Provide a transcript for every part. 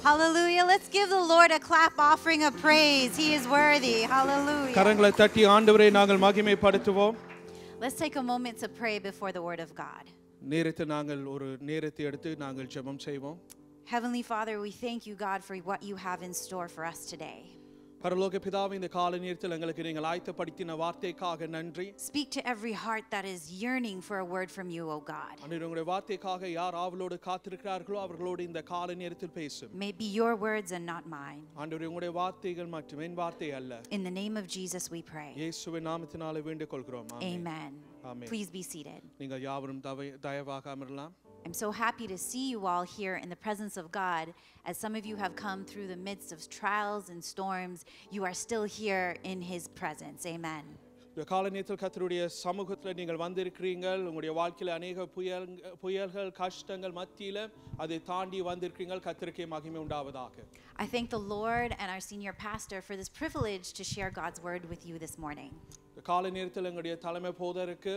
Hallelujah. Let's give the Lord a clap offering of praise. He is worthy. Hallelujah. கரங்களை தட்டி ஆண்டவரை நாங்கள் மகிமைப்படுத்துவோம். Let's take a moment to pray before the word of God. நேரத்தை நாங்கள் ஒரு நேரத்தை எடுத்து நாங்கள் ஜெபம் செய்வோம். Heavenly Father, we thank you, God, for what you have in store for us today. பரலோக பிதாவே, இந்த காலை நேரத்தில் எங்களுக்கு நீங்கள் ஆயத்தப்படுத்தின வார்த்தைக்காக நன்றி. Speak to every heart that is yearning for a word from you, O God. உங்களுடைய வார்த்தைக்காக யார் ஆவலோடு காத்திருக்கிறார்களோ அவர்களோடு இந்த காலை நேரத்தில் பேசும். May it be your words and not mine. ஆண்டவரே, உங்களுடைய வார்த்தைகள் மற்றும் என் வார்த்தை அல்ல. In the name of Jesus we pray. இயேசுவின் நாமத்தினாலே வேண்டிக் கொள்கிறோம். Amen. Amen. Please be seated. நீங்கள் யாவரும் தயவாக அமரலாம். I'm so happy to see you all here in the presence of God. As some of you have come through the midst of trials and storms, you are still here in His presence. Amen. இந்த காலை நேரத்தில் கர்த்தருடைய சமூகத்தில் நீங்கள் வந்திருக்கிறீர்கள். உங்களுடைய வாழ்க்கையில் அநேக புயல்கள் கஷ்டங்கள் மத்தியில் அதை தாண்டி வந்திருக்கிறீர்கள். கர்த்தருக்கே மகிமை உண்டாவதாக. I thank the Lord and our senior pastor for this privilege to share God's word with you this morning. காலை நேரத்தில் எங்களுடைய தலைமை போதருக்கு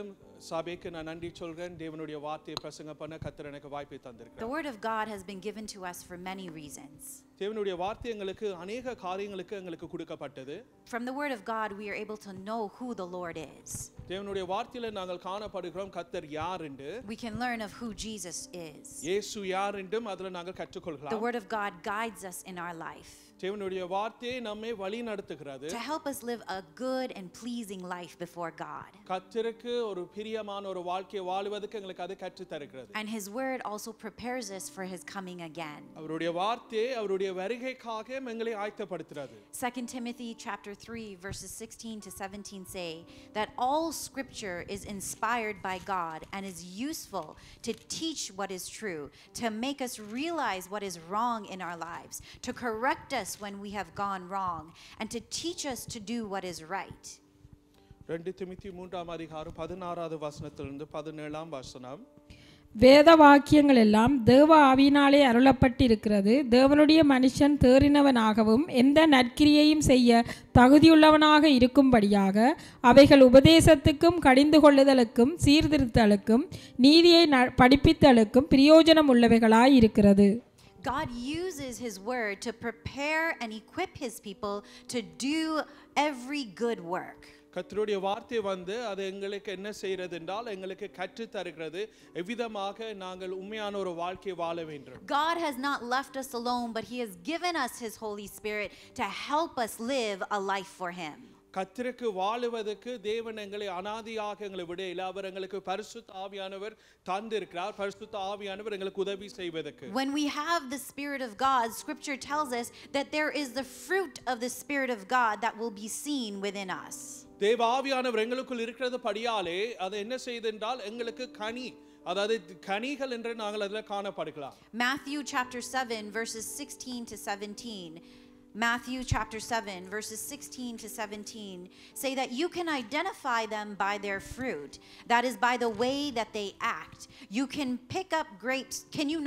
சபைக்கு நான் நன்றி சொல்கிறேன். தேவனுடைய வார்த்தையை பிரசங்கம் பண்ண கர்த்தர் எனக்கு வாய்ப்பை தந்திருக்கிறார். The word of God has been given to us for many reasons. தேவனுடைய வார்த்தை எங்களுக்கு அநேக காரியங்களுக்கு எங்களுக்கு கொடுக்கப்பட்டது. From the word of God we are able to know who the Lord is. தேவனுடைய வார்த்தையில நாங்கள் காணப்படுகிறோம் கர்த்தர் யார் என்று. We can learn of who Jesus is. இயேசு யார் என்றும் அதில் நாங்கள் கற்றுக்கொள்ளலாம். The word of God guides us in our life. தேவனுடைய வார்த்தை நம்மை வழி நடத்துகிறது. To help us live a good and pleasing life before God. கர்த்தருக்கு ஒரு பிரியமான ஒரு வாழ்க்கை வாழ்வதற்கு எங்களுக்கு அது கற்று தருகிறது. And His word also prepares us for His coming again. அவருடைய வார்த்தை அவருடைய வருகைக்காக எங்களை ஆயத்தப்படுத்துகிறது. 2 Timothy chapter 3 verses 16 to 17 say that all scripture is inspired by God and is useful to teach what is true, to make us realize what is wrong in our lives, to correct us when we have gone wrong, and to teach us to do what is right. 2 Timothy 3ஆம் அதிகாரம் 16வது வசனத்திலிருந்து 17ஆம் வசனம். வேத வாக்கியங்கள் எல்லாம் தேவ ஆவியினாலே அருளப்பட்டிருக்கிறது. தேவனுடைய மனுஷன் தேறினவனாகவும் எந்த நற்கிரியையும் செய்ய தகுதியுள்ளவனாக இருக்கும்படியாக அவைகள் உபதேசத்துக்கும் கடிந்து கொள்ளுதலுக்கும் சீர்திருத்தலுக்கும் நீதியை படிப்பித்தலுக்கும் பிரயோஜனம் உள்ளவைகளாய் இருக்கிறது. God uses His word to prepare and equip His people to do every good work. கர்த்தருடைய வார்த்தை வந்து அது எங்களுக்கு என்ன செய்கிறது என்றால் எங்களுக்கு கற்று தருகிறது எவ்விதமாக நாங்கள் உண்மையான ஒரு வாழ்க்கை வாழ வேண்டும். God has not left us alone, but He has given us His Holy Spirit to help us live a life for Him. கர்த்தருக்கு வாழுவதற்கு தேவன் எங்களை அனாதியாக எங்களை விடையில அவர் எங்களுக்கு பரிசுத்த ஆவியானவர் தந்திருக்கிறார். பரிசுத்த ஆவியானவர் எங்களுக்கு உதவி செய்வதற்கு. When we have the Spirit of God, Scripture tells us that there is the fruit of the Spirit of God that will be seen within us. தேவ ஆவியானவர் எங்களுக்குள் இருக்கிறது படியாலே அது என்ன செய்தென்றால் எங்களுக்கு கனி அதாவது கனிகள் என்று நாங்கள் அதில் காணப்படுகிறோம். Matthew chapter 7 verses 16 to 17. Matthew chapter 7 verses 16 to 17 say that you can identify them by their fruit. That is by the way that they act. You can pick up grapes. Can you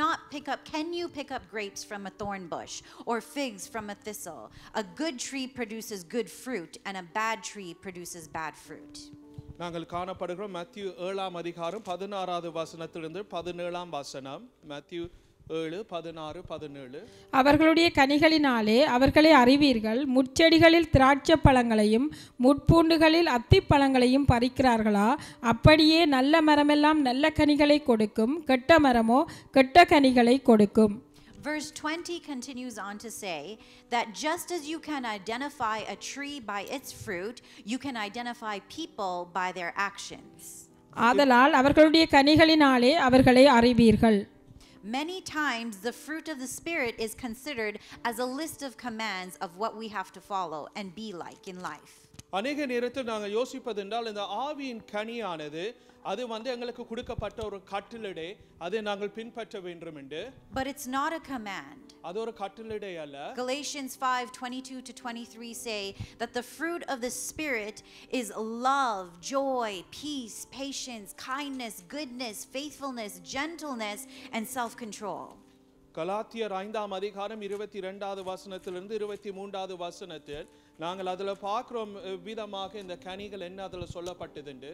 pick up grapes from a thorn bush or figs from a thistle? A good tree produces good fruit and a bad tree produces bad fruit. நாங்கள் காணப்படுகிறோம் மத்தேயு 7ஆம் அதிகாரம் 16வது வசனத்திலிருந்து 17ஆம் வசனம். மத்தேயு 7:16-17. அவர்களுடைய கனிகளினாலே அவர்களை அறிவீர்கள். முட்செடிகளில் திராட்சை பழங்களையும் முட்பூண்டுகளில் அத்திப்பழங்களையும் பறிக்கிறார்களா? அப்படியே நல்ல மரமெல்லாம் நல்ல கனிகளை கொடுக்கும், கெட்ட மரமோ கெட்ட கனிகளை கொடுக்கும். Verse 20 continues on to say that just as you can identify a tree by its fruit, you can identify people by their actions. ஆதலால் அவர்களுடைய கனிகளினாலே அவர்களை அறிவீர்கள். Many times the fruit of the Spirit is considered as a list of commands of what we have to follow and be like in life. அநேக நேரத்தில் நாங்கள் யோசிப்பது என்றால் இந்த ஆவியின் கனியானது அது வந்து எங்களுக்கு கொடுக்கப்பட்ட ஒரு கட்டளை, அதை நாங்கள் பின்பற்ற வேண்டும் என்று. But it's not a command. அது ஒரு கட்டளை அல்ல. Galatians 5:22 to 23 say that the fruit of the Spirit is love, joy, peace, patience, kindness, goodness, faithfulness, gentleness and self-control. கலாத்தியர் 5ஆம் அதிகாரம் 22வது வசனத்திலிருந்து 23வது வசனத்தில் நாங்கள் அதில் பார்க்கிறோம் விதமாக இந்த கனிகள் என்ன அதில் சொல்லப்பட்டது என்று.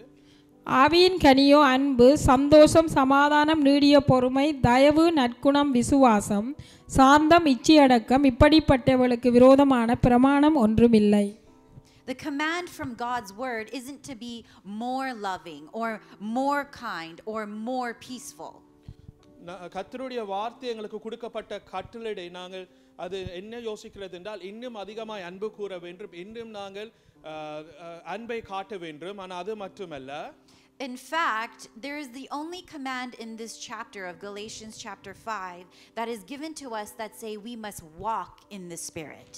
ஆவியின் கனியோ அன்பு, சந்தோஷம், சமாதானம், நீடிய பொறுமை, தயவு, நற்குணம், விசுவாசம், சாந்தம், இச்சையடக்கம். இப்படிப்பட்டவர்களுக்கு விரோதமான பிரமாணம் ஒன்றுமில்லை. The command from God's word isn't to be more loving or more kind or more peaceful. கர்த்தருடைய வார்த்தை எங்களுக்கு கொடுக்கப்பட்ட கட்டளை நாங்கள் அது என்ன யோசிக்கிறது என்றால் இன்னும் அதிகமாய் அன்பு கூற வேண்டும், இன்னும் நாங்கள் அன்பை காட்ட வேண்டும். ஆனால் அது மட்டுமல்ல. In fact, there is the only command in this chapter of Galatians chapter 5 that is given to us that say we must walk in the Spirit.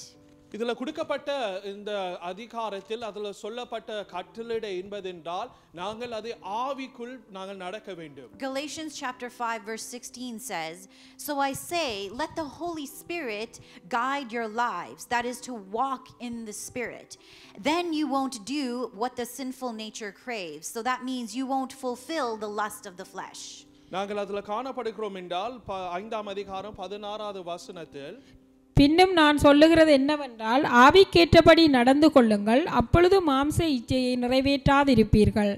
இதுல கொடுக்கப்பட்ட இந்த அதிகாரத்தில் அதுல சொல்லப்பட்ட கட்டளை என்பதென்றால் நாங்கள் அது ஆவிக்குள் நாங்கள் நடக்க வேண்டும். Galatians chapter 5 verse 16 says, "So I say, let the Holy Spirit guide your lives, that is to walk in the Spirit. Then you won't do what the sinful nature craves." So that means you won't fulfill the lust of the flesh. நாங்கள் அதுல காணப்படுகிறோம் என்றால் 5ஆம் அதிகாரம் 16வது வசனத்தில், பின்னும் நான் சொல்லுகிறது என்னவென்றால், ஆவிக்கேற்றபடி நடந்து கொள்ளுங்கள், அப்பொழுது மாம்ச இச்சையை நிறைவேற்றாதிருப்பீர்கள்.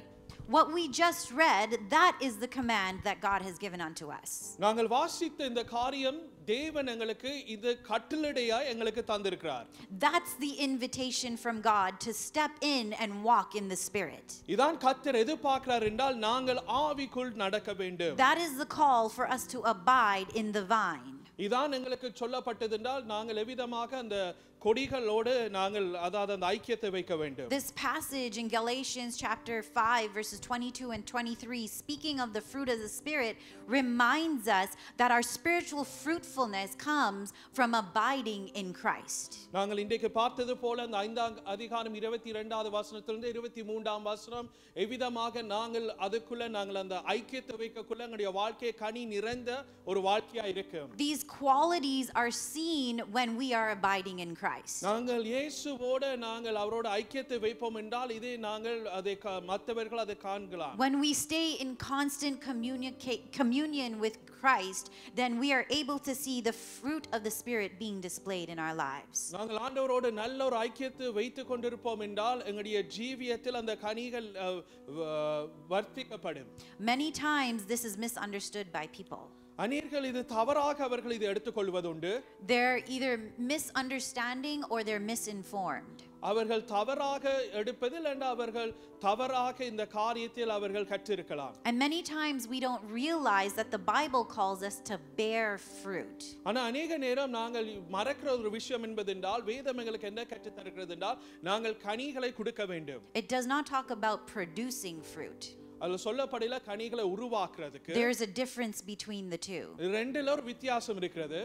What we just read, that is the command that God has given unto us. நாங்கள் வாசித்த இந்த காரியம் தேவன் எங்களுக்கு இது கட்டளையாய் எங்களுக்கு தந்திருக்கிறார். That's the invitation from God to step in and walk in the Spirit. இதான் கர்த்தர் எதிர்பார்க்கிறார் என்றால் நாங்கள் ஆவிக்குள் நடக்க வேண்டும். That is the call for us to abide in the vine. இதான் எங்களுக்கு சொல்லப்பட்டது என்றால் நாங்கள் எவ்விதமாக அந்த கொடிகளோடு நாங்கள் அதாவது அந்த ஐக்கியத்தை வைக்க வேண்டும். This passage in Galatians chapter 5 verses 22 and 23, speaking of the fruit of the Spirit, reminds us that our spiritual fruitfulness comes from abiding in Christ. நாங்கள் இன்றைக்கு பார்த்தது போல அந்த 5ஆம் அதிகாரம் 22வது வசனத்திலிருந்து 23ஆம் வசனம் எவ்விதமாக நாங்கள் அதுக்குள்ள நாங்கள் அந்த ஐக்கியத்தை வைக்கக்குள்ள எங்களுடைய வாழ்க்கை கனி நிறைந்த ஒரு வாழ்க்கையா இருக்கும். These qualities are seen when we are abiding in Christ. நாங்கள் இயேசுவோடு நாங்கள் அவரோட ஐக்கியத்தை வைப்போம் என்றால் இதை நாங்கள் அதை மற்றவர்கள் அதை காண்கலாம். When we stay in constant communion with Christ, then we are able to see the fruit of the Spirit being displayed in our lives. நாங்கள் ஆண்டவரோடு நல்ல ஒரு ஐக்கியத்தை வைத்துக் கொண்டிருப்போம் என்றால் எங்களுடைய ஜீவியத்தில் அந்த கனிகள் வர்த்திக்கப்படும். Many times this is misunderstood by people. அநேகர்கள் இது தவறாக அவர்கள் இதை எடுத்துக்கொள்வதுண்டு. They're either misunderstanding or they're misinformed. அவர்கள் தவறாக எடுப்பதில் and அவர்கள் தவறாக இந்த காரியத்தில் அவர்கள் கற்றிருக்கலாம். And many times we don't realize that the Bible calls us to bear fruit. ஆனா அநேக நேரம் நாங்கள் மறக்கிற ஒரு விஷயம் என்பதென்றால் வேதம் எங்களுக்கு என்ன கற்றுத் தருகிறது என்றால் நாங்கள் கனிகளை கொடுக்க வேண்டும். It does not talk about producing fruit. அதுல சொல்லப்படல கனிகளை உருவாக்குறதுக்கு. There's a difference between the two. ரெண்டுல ஒரு வித்தியாசம் இருக்கிறது.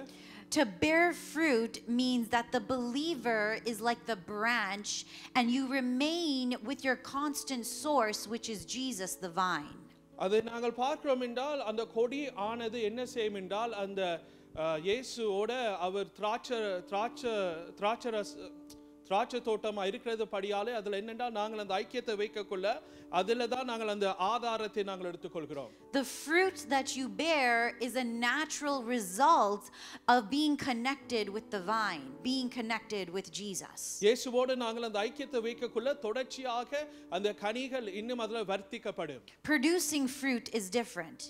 To bear fruit means that the believer is like the branch and you remain with your constant source, which is Jesus the vine. அது நாங்கள் பார்க்கிறோம் என்றால் அந்த கொடி ஆனது என்ன செய்யும் என்றால் அந்த இயேசுவோட அவர் திராட்சை தோட்டமா இருக்கிறது படியாலே அதுல என்னன்னா நாங்கள் அந்த ஐக்கியத்தை வைக்கக்குள்ள அதுல தான் நாங்கள் அந்த ஆதாரத்தை நாங்கள் எடுத்துக்கொள்கிறோம். The fruit that you bear is a natural result of being connected with the vine, being connected with Jesus. இயேசுவோடு நாங்கள் அந்த ஐக்கியத்தை வைக்கக்குள்ள தொடர்ச்சியாக அந்த கனிகள் இன்னும் அதுல வர்த்திக்கப்படும். Producing fruit is different.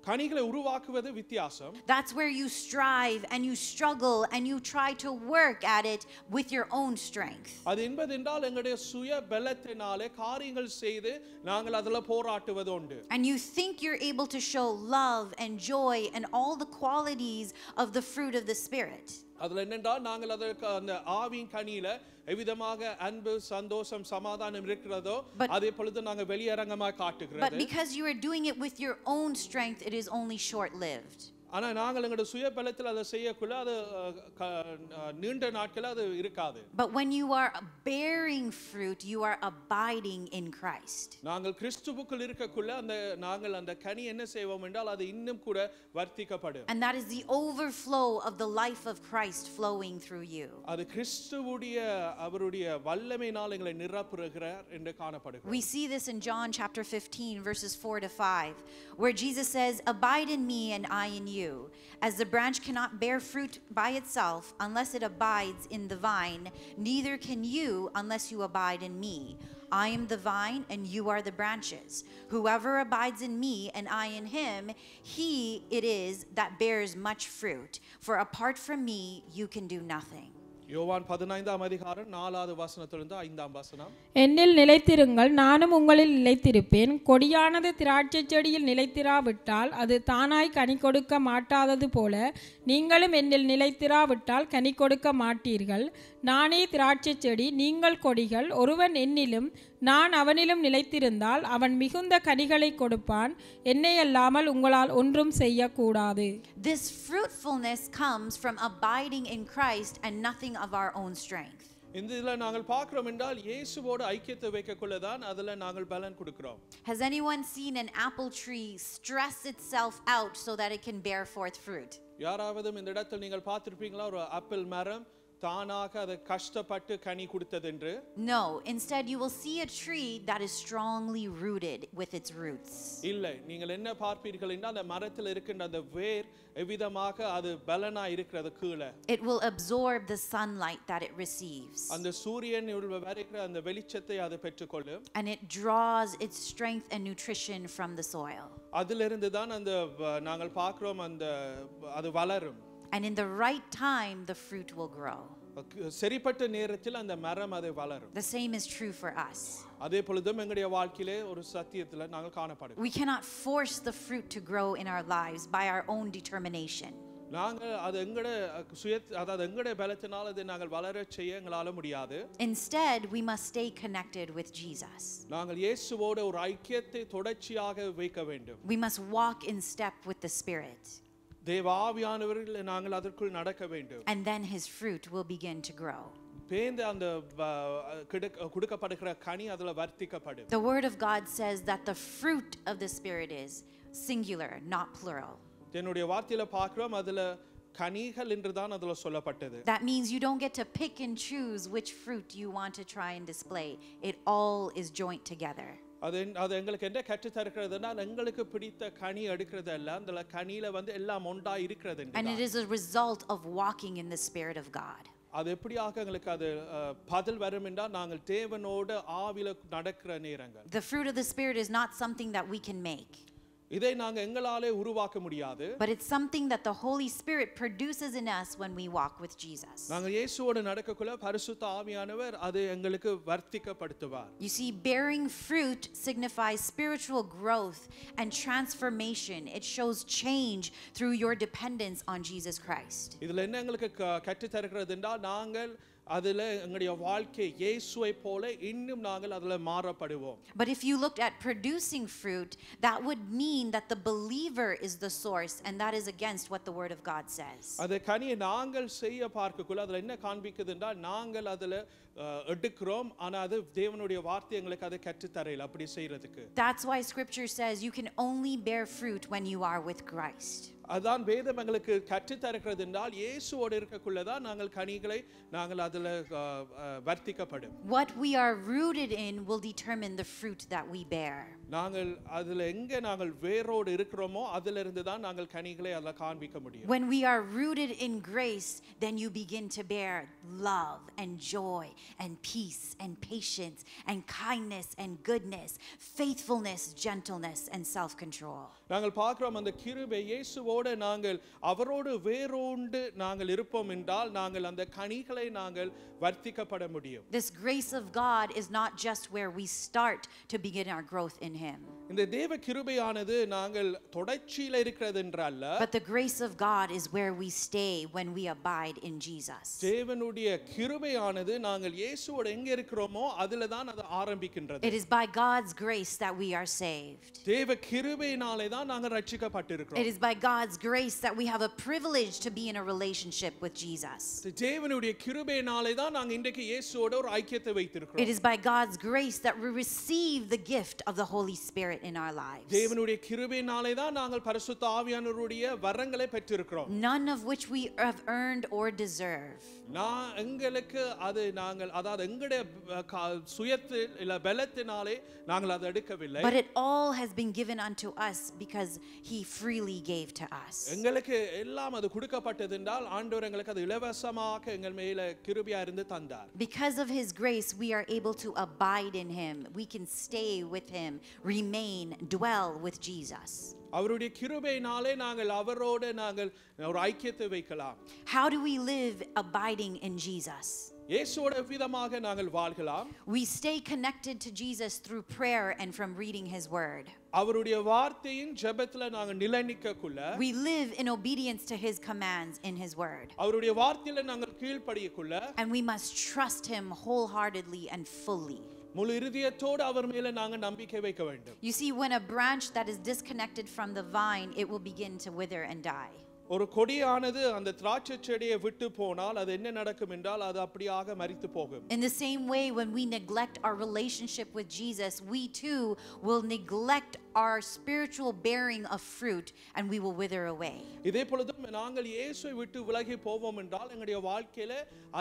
கனிகளை உருவாக்குவது வித்தியாசம். That's where you strive and you struggle and you try to work at it with your own strength. அது என்பதென்றால் எங்களுடைய சுய பலத்தினாலே காரியங்கள் செய்து நாங்கள் அதுல போராடுவது உண்டு. And you think you're able to show love and joy and all the qualities of the fruit of the Spirit. அதுல என்னென்றால் நாங்கள் அதற்கு அந்த ஆவியின் கனியில எவ்விதமாக அன்பு சந்தோஷம் சமாதானம் இருக்கிறதோ அதே பொழுது நாங்கள் வெளியரங்கமாக காட்டுகிறது. But because you are doing it with your own strength, it is only short-lived. ஆனா நாங்கள் எங்களுடைய சுய பலத்தில் அதை செய்யக்குள்ள அது நீண்ட நாட்கள் அது இருக்காது. But when you are bearing fruit, you are abiding in Christ. நாங்கள் கிறிஸ்துவுக்குள் இருக்கக்குள்ள அந்த நாங்கள் அந்த கனி என்ன செய்வோம் என்றால் அது இன்னும் கூட வர்த்திக்கப்படும். And that is the overflow of the life of Christ flowing through you. அது கிறிஸ்துவுடைய அவருடைய வல்லமையினால் எங்களை நிரப்புகிறார் என்று காணப்படுகிறது. We see this in John chapter 15 verses 4 to 5, where Jesus says, "Abide in me and I in you. you. As the branch cannot bear fruit by itself unless it abides in the vine, neither can you unless you abide in me. I am the vine, and you are the branches. Whoever abides in me, and I in him, he it is that bears much fruit. For apart from me, you can do nothing. யோவான் 15ஆம் அதிகாரம் 4வது வசனத்திலிருந்து 5ஆம் வசனம். என்னில் நிலைத்திருங்கள், நானும் உங்களில் நிலைத்திருப்பேன். கொடியானது திராட்சை செடியில் நிலைத்திராவிட்டால் அது தானாய் கனி கொடுக்க மாட்டாதது போல நீங்களும் என்னில் நிலைத்திராவிட்டால் கனி கொடுக்க மாட்டீர்கள். நானே திராட்சை செடி, நீங்கள் கொடிகள். ஒருவன் என்னிலும் நான் அவனிலும் நிலைத்திருந்தால் அவன் மிகுந்த கனிகளை கொடுப்பான். என்னை அல்லாமல் உங்களால் ஒன்றும் செய்யக்கூடாது. This fruitfulness comes from abiding in Christ and nothing of our own strength. இந்த இதுல நாங்கள் பார்க்கிறோம் என்றால் இயேசுவோடு ஐக்கியத்தை வைக்கக்குள்ள தான் அதுல நாங்கள் பலன் கொடுக்கிறோம். Has anyone seen an apple tree stress itself out so that it can bear forth fruit? யாராவது இந்த இடத்தில் நீங்கள் பார்த்திருப்பீங்களா ஒரு ஆப்பிள் மரம் தானாக அதை கஷ்டப்பட்டு கனி கொடுத்ததென்று? No, instead you will see a tree that is strongly rooted with its roots. இல்லை, நீங்கள் என்ன பார்ப்பீர்கள் என்றால் அந்த மரத்தில் இருக்கின்ற அந்த வேர் எவ்விதமாக அது பலனா இருக்கிறது கீழே. It will absorb the sunlight that it receives. அந்த சூரியன் வருகிற அந்த வெளிச்சத்தை அது பெற்றுக்கொள்ளும். And it draws its strength and nutrition from the soil. அதிலிருந்து தான் அந்த நாங்கள் பார்க்கிறோம் அந்த அது வளரும். And in the right time the fruit will grow. சரிப்பட்ட நேரத்தில் அந்த மரம் அது வளரும். The same is true for us. அதே பொழுதும் எங்களுடைய வாழ்க்கையிலே ஒரு சத்தியத்தில் நாங்கள் காணப்படுகிறோம். We cannot force the fruit to grow in our lives by our own determination. நாங்கள் அது எங்களுடைய பலத்தினால் அதை நாங்கள் வளர செய்ய எங்களால முடியாது. Instead, we must stay connected with Jesus. நாங்கள் இயேசுவோடு ஒரு ஐக்கியத்தை தொடர்ச்சியாக வைக்க வேண்டும். We must walk in step with the Spirit. தேவ ஆவியானவர்கள் நாங்கள் அதற்குள் நடக்க வேண்டும். And then his fruit will begin to grow. பேந்த அந்த கொடுக்கப்படுகிற கனி அதுல வர்த்திக்கப்படும். The word of God says that the fruit of the Spirit is singular, not plural. என்னுடைய வார்த்தையில பார்க்கிறோம் அதுல கனிகள் என்று தான் அதுல சொல்லப்பட்டது. That means you don't get to pick and choose which fruit you want to try and display. It all is joint together. அது எங்களுக்கு என்ன கற்று தருகிறதுனா எங்களுக்கு பிடித்த கனி எடுக்கிறது அல்ல, அந்த கனியில எல்லாம் ஒன்றா இருக்கிறது. And it is a result of walking in the Spirit of God. அது எப்படியாக எங்களுக்கு அது பதில் வரும் என்றால் நாங்கள் தேவனோடு ஆவில நடக்கிற நேரங்கள். The fruit of the Spirit is not something that we can make. இதை நாங்க எங்களாலே உருவாக்க முடியாது. But it's something that the Holy Spirit produces in us when we walk with Jesus. நாங்கள் இயேசுவோடு நடக்கக்குள்ள பரிசுத்த ஆவியானவர் அது எங்களுக்கு வர்த்திக்கப்படுத்துவார். You see, bearing fruit signifies spiritual growth and transformation. It shows change through your dependence on Jesus Christ. இதுல என்ன எங்களுக்கு கற்று தருகிறது என்றால் நாங்கள் அதுல எங்களுடைய வாழ்க்கை இயேசுவை போல இன்னும் நாங்கள் அதுல மாறப்படுவோம். But if you looked at producing fruit, that would mean that the believer is the source, and that is against what the word of God says. அது கனியை நாங்கள் செய்ய பார்க்கக்குள்ள அதுல என்ன காண்பிக்குது என்றால் நாங்கள் அதுல எடுக்கிறோம், ஆனா அது தேவனுடைய வார்த்தை எங்களுக்கு அதை கற்று தரையில அப்படி செய்யறதுக்கு. That's why scripture says you can only bear fruit when you are with Christ. அதான் வேதம் எங்களுக்கு கற்று தருகிறது என்றால் இயேசுவோடு இருக்கக்குள்ளதான் நாங்கள் கனிகளை நாங்கள் அதுல வர்த்திக்கப்படும். What we are rooted in will determine the fruit that we bear. நாங்கள் அதுல எங்க நாங்கள் வேரோடு இருக்கிறோமோ அதில இருந்து தான் நாங்கள் கனிகளை அதுல காண்பிக்க முடியும். When we are rooted in grace, then you begin to bear love and joy and peace and patience and kindness and goodness, faithfulness, gentleness and self-control. நாங்கள் பார்க்கிறோம் அந்த கிருபை இயேசுவோடு நாங்கள் அவரோடு வேரோண்டு நாங்கள் இருப்போம் என்றால் நாங்கள் அந்த கனிகளை நாங்கள் வர்த்திக்கப்பட முடியும். This grace of God is not just where we start to begin our growth in him. இந்த தேவ கிருபையானது நாங்கள் தொடர்ச்சியில இருக்கிறது என்றல்ல. But the grace of God is where we stay when we abide in Jesus. தேவனுடைய கிருபையானது நாங்கள் இயேசுவோடு எங்க இருக்கிறோமோ அதில தான் அது ஆரம்பிக்கின்றது. It is by God's grace that we are saved. தேவ கிருபையினாலே தான் நாங்கள் ரட்சிக்கப்பட்டிருக்கிறோம். It is by God's grace that we have a privilege to be in a relationship with Jesus. தேவனுடைய கிருபையினாலே தான் நாங்கள் இன்றைக்கு இயேசுவோடு ஒரு ஐக்கியத்தை வைத்திருக்கிறோம். It is by God's grace that we receive the gift of the Holy Holy Spirit in our lives. தேவனுடைய கிருபையினாலே தான் நாங்கள் பரிசுத்த ஆவியானவருடைய வரங்களை பெற்றிருக்கிறோம். None of which we have earned or deserve. நான் எங்களுக்கு அது நாங்கள் அதாவது எங்களுடைய சுயத்தில் இல்ல பலத்தினாலே நாங்கள் அதை எடுக்கவில்லை. But it all has been given unto us because he freely gave to us. எங்களுக்கு எல்லாம் அது கொடுக்கப்பட்டது என்றால் ஆண்டவர் எங்களுக்கு அது இலவசமாக எங்கள் மேல கிருபையா இருந்து தந்தார். Because of his grace we are able to abide in him. We can stay with him, remain, dwell with Jesus. அவருடைய கிருபையினாலே நாங்கள் அவரோடு நாங்கள் ஒரு ஐக்கியத்தை வைக்கலாம். How do we live abiding in Jesus? இயேசுவோட விதமாக நாங்கள் வாழ்கலாம். We stay connected to Jesus through prayer and from reading his word. அவருடைய வார்த்தையின் ஜெபத்துல நாங்கள் நிலைநிற்கக்குள்ள We live in obedience to his commands in his word. அவருடைய வார்த்தையில நாங்கள் கீழ்ப்படியக்குள்ள And we must trust him wholeheartedly and fully. முழு இதயத்தோடு அவர் மேல நாங்கள் நம்பிக்கை வைக்க வேண்டும். You see, when a branch that is disconnected from the vine, it will begin to wither and die. ஒரு கொடியானது அந்த திராட்சை செடியை விட்டு போனால் அது என்ன நடக்கும் என்றால் அது அப்படியாக மரித்து போகும். In the same way, when we neglect our relationship with Jesus, we too will neglect our spiritual bearing of fruit and we will wither away. இதே பொழுதும் நாங்கள் இயேசுவை விட்டு விலகி போவோம் என்றால் எங்களுடைய வாழ்க்கையில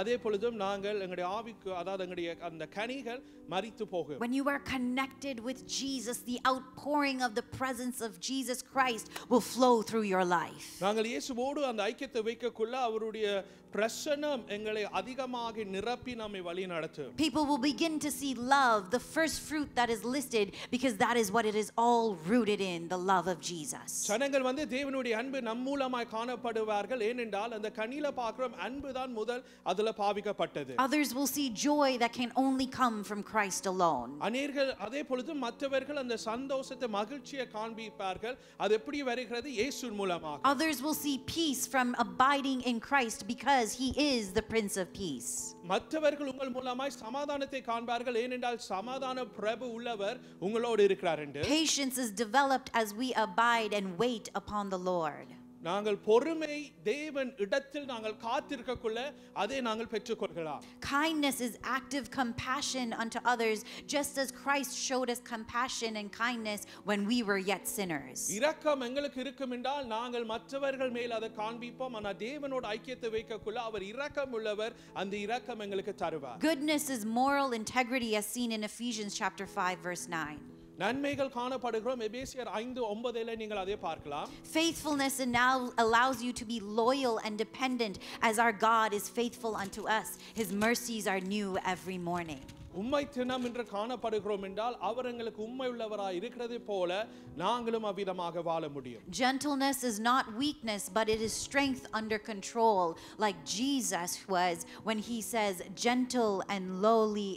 அதே பொழுதும் நாங்கள் எங்களுடைய ஆவிக்கு அதாவது எங்களுடைய அந்த கனிகள் மரித்து போகும். When you are connected with Jesus, the outpouring of the presence of Jesus Christ will flow through your life. நாங்கள் இயேசுவோடு அந்த ஐக்கியத்தை வைக்கக்குள்ள அவருடைய பிரசன்னம் எங்களை அதிகமாக நிரப்பி நம்மை வழி நடத்தும். People will begin to see love, the first fruit that is listed, because that is what it is all rooted in, the love of Jesus. ஜனங்கள் வந்து தேவனுடைய அன்பு நம் மூலமாய் காணப்படுவார்கள் ஏனென்றால் அந்த கனியில பார்க்கிறோம் அன்பு தான் முதல் அதுல பாவிக்கப்பட்டது. Others will see joy that can only come from Christ alone. அநேகர் அதே பொழுது மற்றவர்கள் அந்த சந்தோஷத்தை மகிழ்ச்சியை காண்பிப்பார்கள் அது எப்படி வருகிறது இயேசு மூலமாக. Others will see peace from abiding in Christ because he is the Prince of Peace. மற்றவர்கள் உங்கள் மூலமாய் சமாதானத்தை காண்பார்கள் ஏனென்றால் சமாதான பிரபு உள்ளவர் உங்களோடு இருக்கிறார் என்று. Patience is developed as we abide and wait upon the Lord. நாங்கள் பொறுமை தேவன் இடத்தில் நாங்கள் காத்திருக்கக்குள்ள அதை நாங்கள் பெற்றுக்கொள்ளலாம். Kindness is active compassion unto others, just as Christ showed us compassion and kindness when we were yet sinners. இரக்கம் எங்களுக்கு இருக்கும் என்றால் நாங்கள் மற்றவர்கள் மேல் அதை காண்பிப்போம் ஆனால் தேவனோட ஐக்கியத்தை வைக்கக்குள்ள அவர் இரக்கம் உள்ளவர் அந்த இரக்கம் எங்களுக்கு தருவார். Goodness is moral integrity as seen in Ephesians chapter 5 verse 9. நன்மைகள் காணப்படுகிறோம் எபேசியர் 5:9 நீங்கள் அதை பார்க்கலாம். Faithfulness now allows you to be loyal and dependent as our God is faithful unto us. His mercies are new every morning. உம்மை தினம் என்று காணப்படுகிறோம் என்றால் அவர் எங்களுக்கு உண்மை உள்ளவராய் இருக்கிறது போல நாங்களும் அவ்விதமாக வாழ முடியும். Gentleness is not weakness, but it is strength under control, like Jesus was when he says, gentle and lowly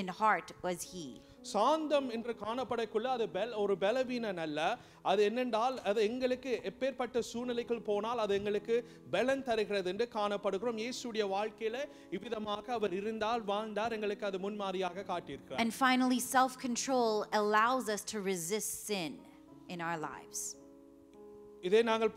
in heart was he. சாந்தம் என்று காணப்படக்குள்ள அது ஒரு பலவீனம் அல்ல அது என்னென்றால் அது எங்களுக்கு எப்பேற்பட்ட சூழ்நிலைகள் போனால் அது எங்களுக்கு பலன் தருகிறது என்று காணப்படுகிறோம். இயேசுடைய வாழ்க்கையில இவ்விதமாக அவர் இருந்தால் வாழ்ந்தார் எங்களுக்கு அது முன்மாதிரியாக காட்டியிருக்கிறார். And finally, self-control allows us to resist sin in our lives. இதே நாங்கள்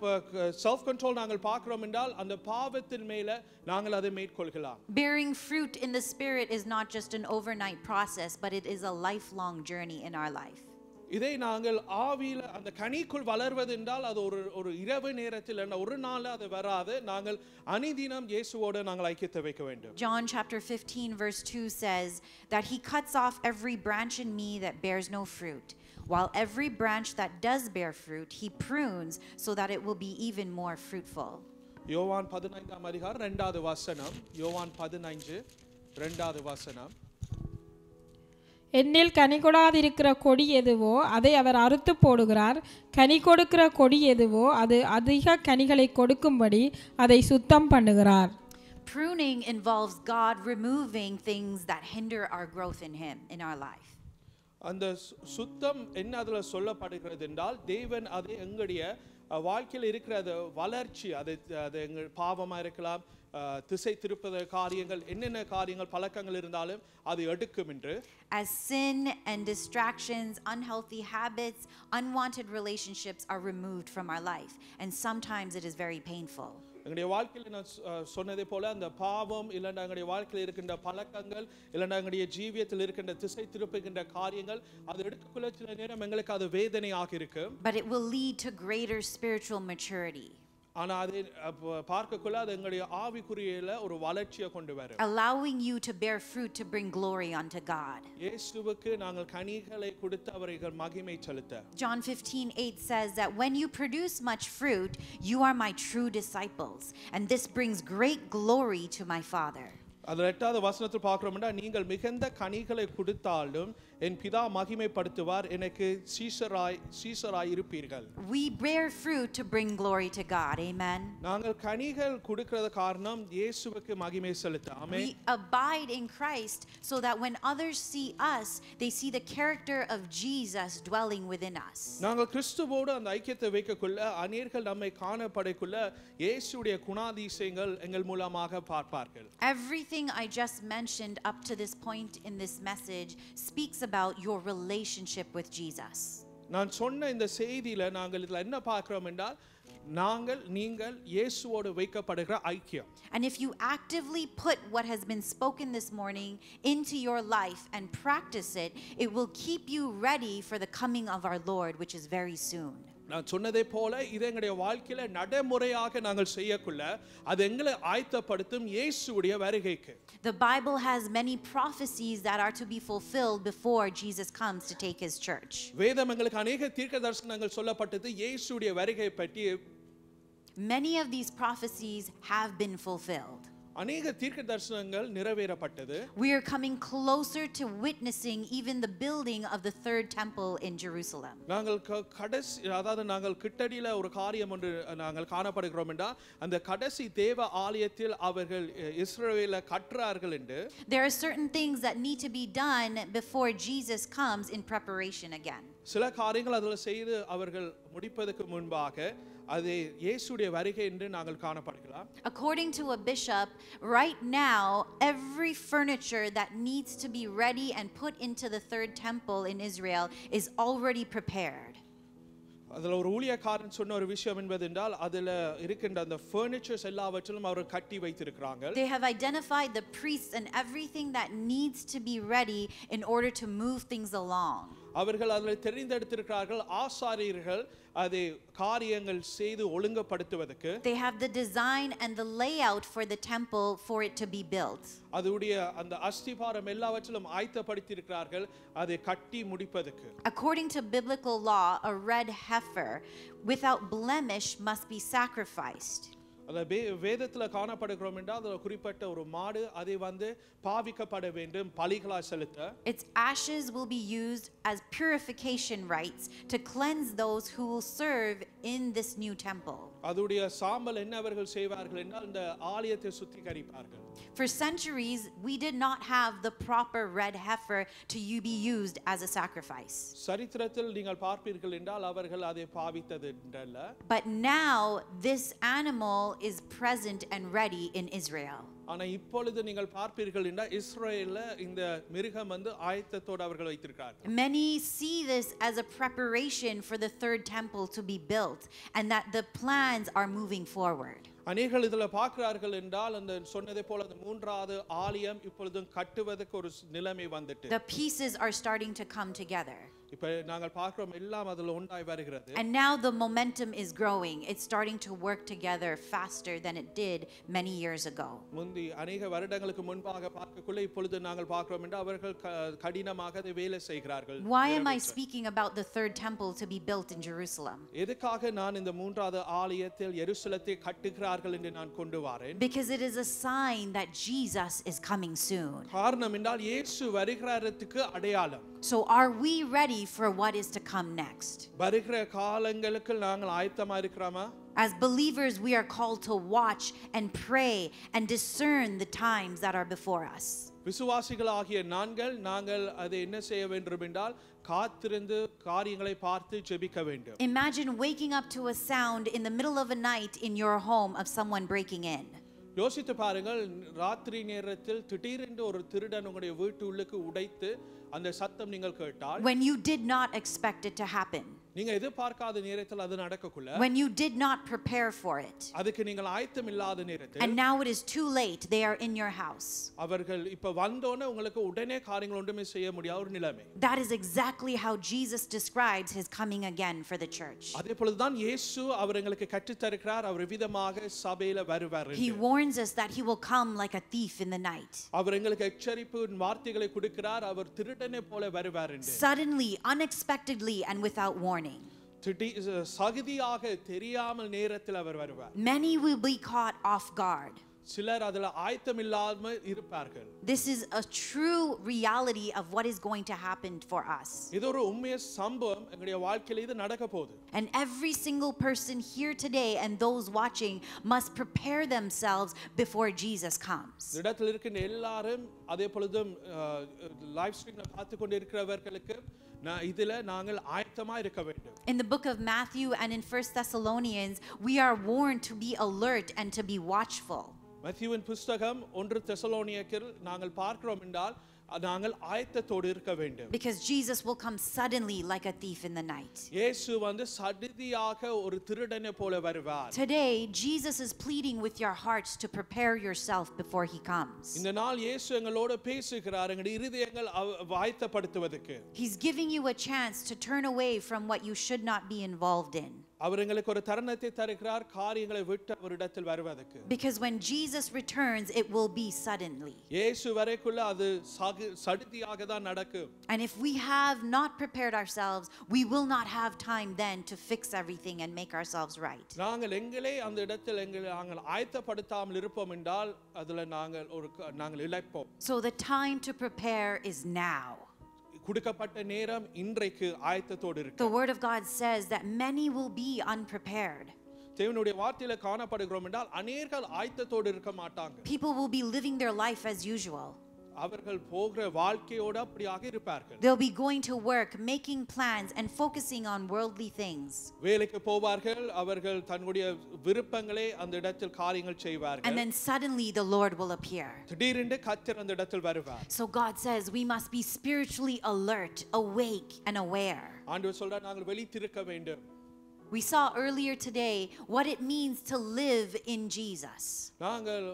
செல்ஃப் கண்ட்ரோல் நாங்கள் பார்க்கிறோம் என்றால் அந்த பாவத்தின் மேல நாங்கள் அதை மேற்கொள்ளலாம். Bearing fruit in the spirit is not just an overnight process, but it is a lifelong journey in our life. இதை நாங்கள் ஆவியில அந்த கனிக்குள் வளர்வது என்றால் அது ஒரு இரவு நேரத்தில் ஒரு நாள் அது வராது. நாங்கள் அனிதினம் இயேசுவோடு நாங்கள் ஐக்கியத்தை வைக்க வேண்டும். John chapter 15 verse 2 says that he cuts off every branch in me that bears no fruit, while every branch that does bear fruit he prunes so that it will be even more fruitful. யோவான் 15 அதிகாரம் 2வது வசனம். யோவான் 15 2வது வசனம். என்னில் கனி கொடாதிருக்கிற கொடி எதுவோ அதை அவர் அறுத்து போடுகிறார், கனி கொடுக்கிற கொடி எதுவோ அது அதிக கனிகளை கொடுக்கும்படி அதை சுத்தம் பண்ணுகிறார். Pruning involves God removing things that hinder our growth in him in our life. அந்த சுத்தம் என்ன அதுல சொல்லப்படுகிறது என்றால் தேவன் அது எங்களுடைய வாழ்க்கையில் இருக்கிற வளர்ச்சி அது எங்கள் பாவமா இருக்கலாம் திசை திருப்பத காரியங்கள் என்னென்ன காரியங்கள் பழக்கங்கள் இருந்தாலும் அது எடுக்கும் என்று. As sin and distractions, unhealthy habits, unwanted relationships are removed from our life, and sometimes it is very painful. எங்களுடைய வாழ்க்கையில் நான் சொன்னதை போல அந்த பாவம் இல்லைன்னா எங்களுடைய வாழ்க்கையில் இருக்கின்ற பழக்கங்கள் இல்லைன்னா எங்களுடைய ஜீவியத்தில் இருக்கின்ற திசை திருப்புகின்ற காரியங்கள் அது எடுக்கக்குள்ள சில நேரம் எங்களுக்கு அது வேதனையாக இருக்கு. But it will lead to greater spiritual maturity. ஆனா அது பார்க்கக்குள்ள அது எங்களுடைய ஆவிக்குரியல ஒரு வளர்ச்சியை கொண்டு வரும். Allowing you to bear fruit to bring glory unto God. இயேசுவுக்கு நாங்கள் கனிகளை கொடுத்து அவர்கள் மகிமை செலுத்த. John 15:8 says that when you produce much fruit, you are my true disciples, and this brings great glory to my Father. அதில் 8வது வசனத்தில் பார்க்கிறோம்னா நீங்கள் மிகுந்த கனிகளை கொடுத்தாலும் என் பிதா மகிமைப்படுத்துவார் எனக்கு சீஷராய் இருப்பீர்கள். We bear fruit to bring glory to God. Amen. நாங்கள் கனிகள் கொடுக்கிறது காரணம் இயேசுவுக்கு மகிமை செலுத்த. ஆமென். We abide in Christ so that when others see us, they see the character of Jesus dwelling within us. நாங்கள் கிறிஸ்துவோடு அந்த ஐக்கியத்தை வைக்கக்குள்ள அநேகர்கள் நம்மை காணப்படக்குள்ள இயேசுவுடைய குணாதிசயங்கள் எங்கள் மூலமாக பார்ப்பார்கள். Everything I just mentioned up to this point in this message speaks about your relationship with Jesus. நான் சொன்ன இந்த செய்தியில நாங்கள் இதுல என்ன பார்க்கிறோம் என்றால் நீங்கள் இயேசுவோடு வைக்கப்படுகிற ஐக்கியம். And if you actively put what has been spoken this morning into your life and practice it, it will keep you ready for the coming of our Lord, which is very soon. நான் சொன்னதை போல இது எங்களுடைய வாழ்க்கையில நடைமுறையாக நாங்கள் செய்யக்குள்ள அது எங்களை ஆயத்தப்படுத்தும் இயேசுவுடைய வருகைக்கு. The Bible has many prophecies that are to be fulfilled before Jesus comes to take his church. வேதம் எங்களுக்கு அநேக தீர்க்கதரிசனங்கள் சொல்லப்பட்டது இயேசுவுடைய வருகை பற்றி. Many of these prophecies have been fulfilled. அநேக தீர்க்கதரிசனங்கள் நிறைவேறப்பட்டது. We are coming closer to witnessing even the building of the third temple in Jerusalem. நாங்கள் அதாவது நாங்கள் கிட்டடியில ஒரு காரியம் ஒன்று நாங்கள் காணப்படுகிறோம் என்றால் அந்த கடைசி தேவ ஆலயத்தில் அவர்கள் இஸ்ரவேலை கட்டுறார்கள் என்று. There are certain things that need to be done before Jesus comes in preparation again. சில காரியங்கள் அதில் செய்து அவர்கள் முடிப்பதற்கு முன்பாக அது இயேசுவுடைய வருகை என்று நாங்கள் காணப்படுகிறோம். According to a bishop, right now every furniture that needs to be ready and put into the third temple in Israel is already prepared. அதில் ஒரு ஊழியக்காரன் சொன்ன ஒரு விஷயம் என்பது என்றால் அதில் இருக்கின்ற அந்த ஃபர்னிச்சர்ஸ் எல்லாவற்றிலும் அவர் கட்டி வைத்திருக்கிறாங்க. They have identified the priests and everything that needs to be ready in order to move things along. அவர்கள் அதில் தெரிந்தெடுத்திருக்கிறார்கள் ஆசாரியர்கள் அதை காரியங்கள் செய்து ஒழுங்குபடுத்துவதற்கு. They have the design and the layout for the temple for it to be built. அதுடைய அந்த அஸ்திபாரம் எல்லாவற்றிலும் ஆயத்தப்படுத்தி இருக்கிறார்கள் அதை கட்டி முடிப்பதற்கு. According to biblical law, a red heifer without blemish must be sacrificed. அந்த வேதத்தில் காணப்படுகிறோம் என்றால் அதில் குறிப்பிட்ட ஒரு மாடு அதை பாவிக்கப்பட வேண்டும் பலிகளாக செலுத்த. Its ashes will be used as purification rites to cleanse those who will serve in this new temple. அதுடைய சாம்பல் என்ன அவர்கள் செய்வார்கள் என்றால் இந்த ஆலயத்தை சுத்திகரிப்பார்கள். For centuries, we did not have the proper red heifer to be used as a sacrifice. சரித்திரத்தில் நீங்கள் பார்ப்பீர்கள் என்றால் அவர்கள் அதை பாவித்தது என்றல்ல. But now this animal is present and ready in Israel. ஆனா இப்பொழுது நீங்கள் பார்ப்பீர்கள் என்றால் இஸ்ரவேல்ல இந்த மிருகம் ஆயத்தத்தோடு அவர்கள் வைத்திருக்கிறார்கள். Many see this as a preparation for the third temple to be built and that the plans are moving forward. அநேகர் இதில் பார்க்கிறார்கள் என்றால் அந்த சொன்னதை போல அந்த மூன்றாவது ஆலயம் இப்பொழுது கட்டுவதற்கு ஒரு நிலைமை வந்துட்டு. The pieces are starting to come together. இப்போ நாங்கள் பார்க்கிறோம் எல்லாம் அதில் ஒன்றாய் வருகிறது. And now the momentum is growing. It's starting to work together faster than it did many years ago. முந்தி அநேக வருடங்களுக்கு முன்பாக பார்க்கக்குள்ள இப்பொழுது நாங்கள் பார்க்கிறோம் என்றால் அவர்கள் கடினமாக அதை வேலை செய்கிறார்கள். Why am I speaking about the third temple to be built in Jerusalem? எதுக்காக நான் இந்த மூன்றாவது ஆலயத்தில் எருசலேத்தை கட்டுகிறார்கள் என்று நான் கொண்டு வரேன்? Because it is a sign that Jesus is coming soon. காரணம் என்றால் இயேசு வருகிறதுக்கு அடையாளம். So are we ready for what is to come next? வருகிற காலங்களுக்கு நாங்கள் ஆயத்தமா இருக்கிறோமா? As believers, we are called to watch and pray and discern the times that are before us. விசுவாசிகளாகிய நாங்கள் அதை என்ன செய்ய வேண்டும் என்றால் காத்திருந்து காரியங்களை பார்த்து ஜெபிக்க வேண்டும். Imagine waking up to a sound in the middle of a night in your home of someone breaking in. யோசித்து பாருங்கள் ராத்திரி நேரத்தில் திடீரென்று ஒரு திருடன் உங்களுடைய வீட்டு உள்ளுக்கு உடைத்து அந்த சத்தம் நீங்கள் கேட்டால் when you did not expect it to happen. நீங்க எதிர்பார்க்காத நேரத்தில் அது நடக்கக்குள்ள when you did not prepare for it, அதுக்கு நீங்கள் ஆயத்தம் இல்லாத நேரத்தில் and now it is too late, they are in your house. அவர்கள் இப்ப வந்தோனே உங்களுக்கு உடனே காரியங்கள் ஒன்றுமே செய்ய முடியாத ஒரு நிலைமை. That is exactly how Jesus describes his coming again for the church. அதே போல தான் இயேசு அவர்களுக்கு கற்றுத் தருகிறார் அவர் விதமாக சபையில வருவார். He warns us that he will come like a thief in the night. அவர் எங்களுக்கு எச்சரிப்பு வார்த்தைகளை கொடுக்கிறார் அவர் திருடனை போல வருவார் என்று. Suddenly, unexpectedly and without warning. சகதியாக தெரியாமல் நேரத்தில் அவர் வருவார். Many will be caught off guard. சிலர் அதுல ஆயத்தம் இல்லாம இருப்பார்கள். This is a true reality of what is going to happen for us. இது ஒரு உண்மைய சம்பவம் எங்களுடைய வாழ்க்கையில இது நடக்க போகுது. And every single person here today and those watching must prepare themselves before Jesus comes. இடத்தில் இருக்கின்ற எல்லாரும் அதே பொழுதும் லைவ் ஸ்ட்ரீம்ல பார்த்து கொண்டு இருக்கிறவர்களுக்கு இதில நாங்கள் ஆயத்தமா இருக்க வேண்டும். In the book of Matthew and in 1 Thessalonians, we are warned to be alert and to be watchful. மத்தேயுவின் புத்தகம் 1 தெசலோனியரில் நாங்கள் பார்க்கிறோம் என்றால் நாங்கள் ஆயத்தத்தோடு இருக்க வேண்டும். Because Jesus will come suddenly like a thief in the night. இயேசு வந்து சடிதியாக ஒரு திருடனை போல வருவார். Today Jesus is pleading with your hearts to prepare yourself before he comes. இந்த நாள் இயேசு எங்களோடு பேசுகிறார் எங்கள் இதயங்கள் ஆயத்தப்படுத்துவதற்கு. He's giving you a chance to turn away from what you should not be involved in. அவர் எங்களுக்கு ஒரு தருணத்தை தருகிறார் காரியங்களை விட்டு அவரிடத்தில் வருவதற்கு. Because when Jesus returns it will be suddenly. இயேசு வரக்குள்ள அது சடிதியாக தான் நடக்கும். And if we have not prepared ourselves, we will not have time then to fix everything and make ourselves right. நாங்கள் எங்களை அந்த இடத்தில் நாங்கள் ஆயத்தப்படுத்தாமல் இருப்போம் என்றால் அதுல நாங்கள் இழப்போம். So the time to prepare is now. கொடுக்கப்பட்ட நேரம் இன்றைக்கு ஆயத்தத்தோடு இருக்கு. The word of God says that many will be unprepared. தேவனுடைய வார்த்தையில காணப்படுகிறோம் என்றால் अनेகர் ஆயத்தத்தோடு இருக்க மாட்டாங்க. People will be living their life as usual. அவர்கள் போகிற வாழ்க்கையோட அப்படியாக இருப்பார்கள். They'll be going to work, making plans and focusing on worldly things. வேலைக்கு போவார்கள் அவர்கள் தங்களுடைய விருப்பங்களை அந்த இடத்தில் காரியங்கள் செய்வார்கள். And then suddenly the Lord will appear. திடீரென்று கர்த்தர் அந்த இடத்தில் வருவார். So God says we must be spiritually alert, awake and aware. ஆண்டவர் சொல்றார் நாங்கள் விழித்திருக்க வேண்டும். We saw earlier today what it means to live in Jesus. நாங்கள்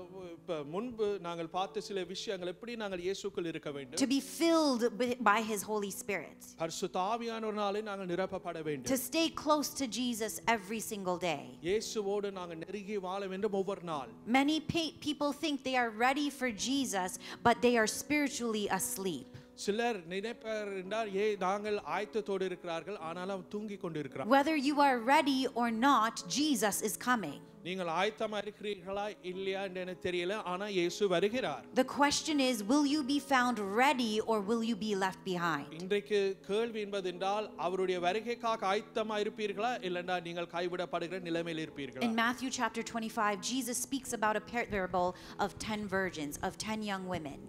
முன்பு நாங்கள் பார்த்த சில விஷயங்கள் எப்படி நாங்கள் இயேசுக்குள் இருக்க வேண்டும். To be filled by his Holy Spirit. பரிசுத்த ஆவியானவராலே நாங்கள் நிரப்பப்பட வேண்டும். To stay close to Jesus every single day. இயேசுவோடு நாங்கள் நெருங்கி வாழ வேண்டும் ஒவ்வொரு நாள். Many people think they are ready for Jesus but they are spiritually asleep. சிலர் நினைப்பார் என்றால் நாங்கள் ஆயத்தத்தோடு இருக்கிறார்கள் ஆனாலும் தூங்கி கொண்டு இருக்கிறார்கள். Whether you are ready or not, Jesus is coming. நீங்கள் ஆயத்தமா இருக்கிறீர்களா இல்லையா என்று எனக்கு தெரியல ஆனா இயேசு வருகிறார். The question is, will you be found ready or will you be left behind? இன்றைக்கு கேள்வி என்பது என்றால் அவருடைய வருகைக்காக ஆயத்தமா இருப்பீர்களா இல்லைன்னா நீங்கள் கைவிடப்படுகிற நிலைமையில் இருப்பீர்களா? In Matthew chapter 25, Jesus speaks about a parable of 10 virgins, of 10 young women.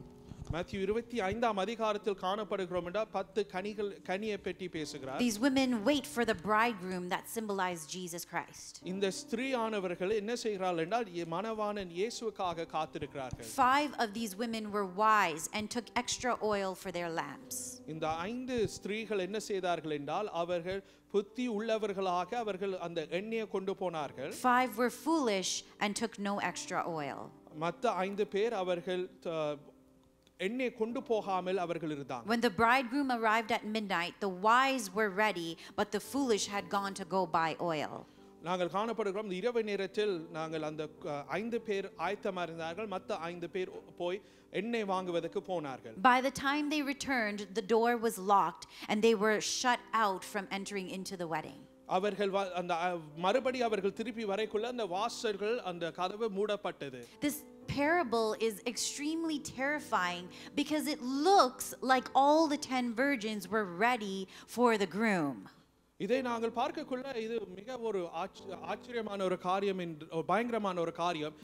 மத்தேயு 25ஆம் அதிகாரத்தில் காணப்படுகிறோம் என்றால் 10 கனியை பற்றி பேசுகிறார். These women wait for the bridegroom that symbolized Jesus Christ. இந்த ஸ்திரீயானவர்கள் என்ன செய்கிறார்கள் என்றால் மணவாளன் இயேசுவுக்காக காத்திருக்கிறார்கள். 5 of these women were wise and took extra oil for their lamps. இந்த 5 ஸ்திரீகள் என்ன செய்தார்கள் என்றால் அவர்கள் புத்தி உள்ளவர்களாக அவர்கள் அந்த எண்ணெயை கொண்டு போனார்கள். 5 were foolish and took no extra oil. மற்ற 5 பேர் அவர்கள் எண்ணெய் கொண்டு போகாமல் அவர்கள் இருந்தாங்க. When the bridegroom arrived at midnight, the wise were ready, but the foolish had gone to go buy oil. நாங்கள் காணப்படுகிறோம் இந்த இரவு நேரத்தில் நாங்கள் அந்த 5 பேர் ஆயத்தமா இருந்தார்கள் மற்ற 5 பேர் போய் எண்ணெய் வாங்குவதற்கு போனார்கள். By the time they returned, the door was locked and they were shut out from entering into the wedding. அவர்கள் அந்த மறுபடி அவர்கள் திருப்பி வரைக்குள்ள அந்த வாசல்கள் அந்த கதவு மூடப்பட்டது. This parable is extremely terrifying because it looks like all the 10 virgins were ready for the groom. இதை நாங்கள் பார்க்கக்குள்ள இது மிக ஒரு ஆச்சரியமான ஒரு காரியம் பயங்கரமான ஒரு காரியம்.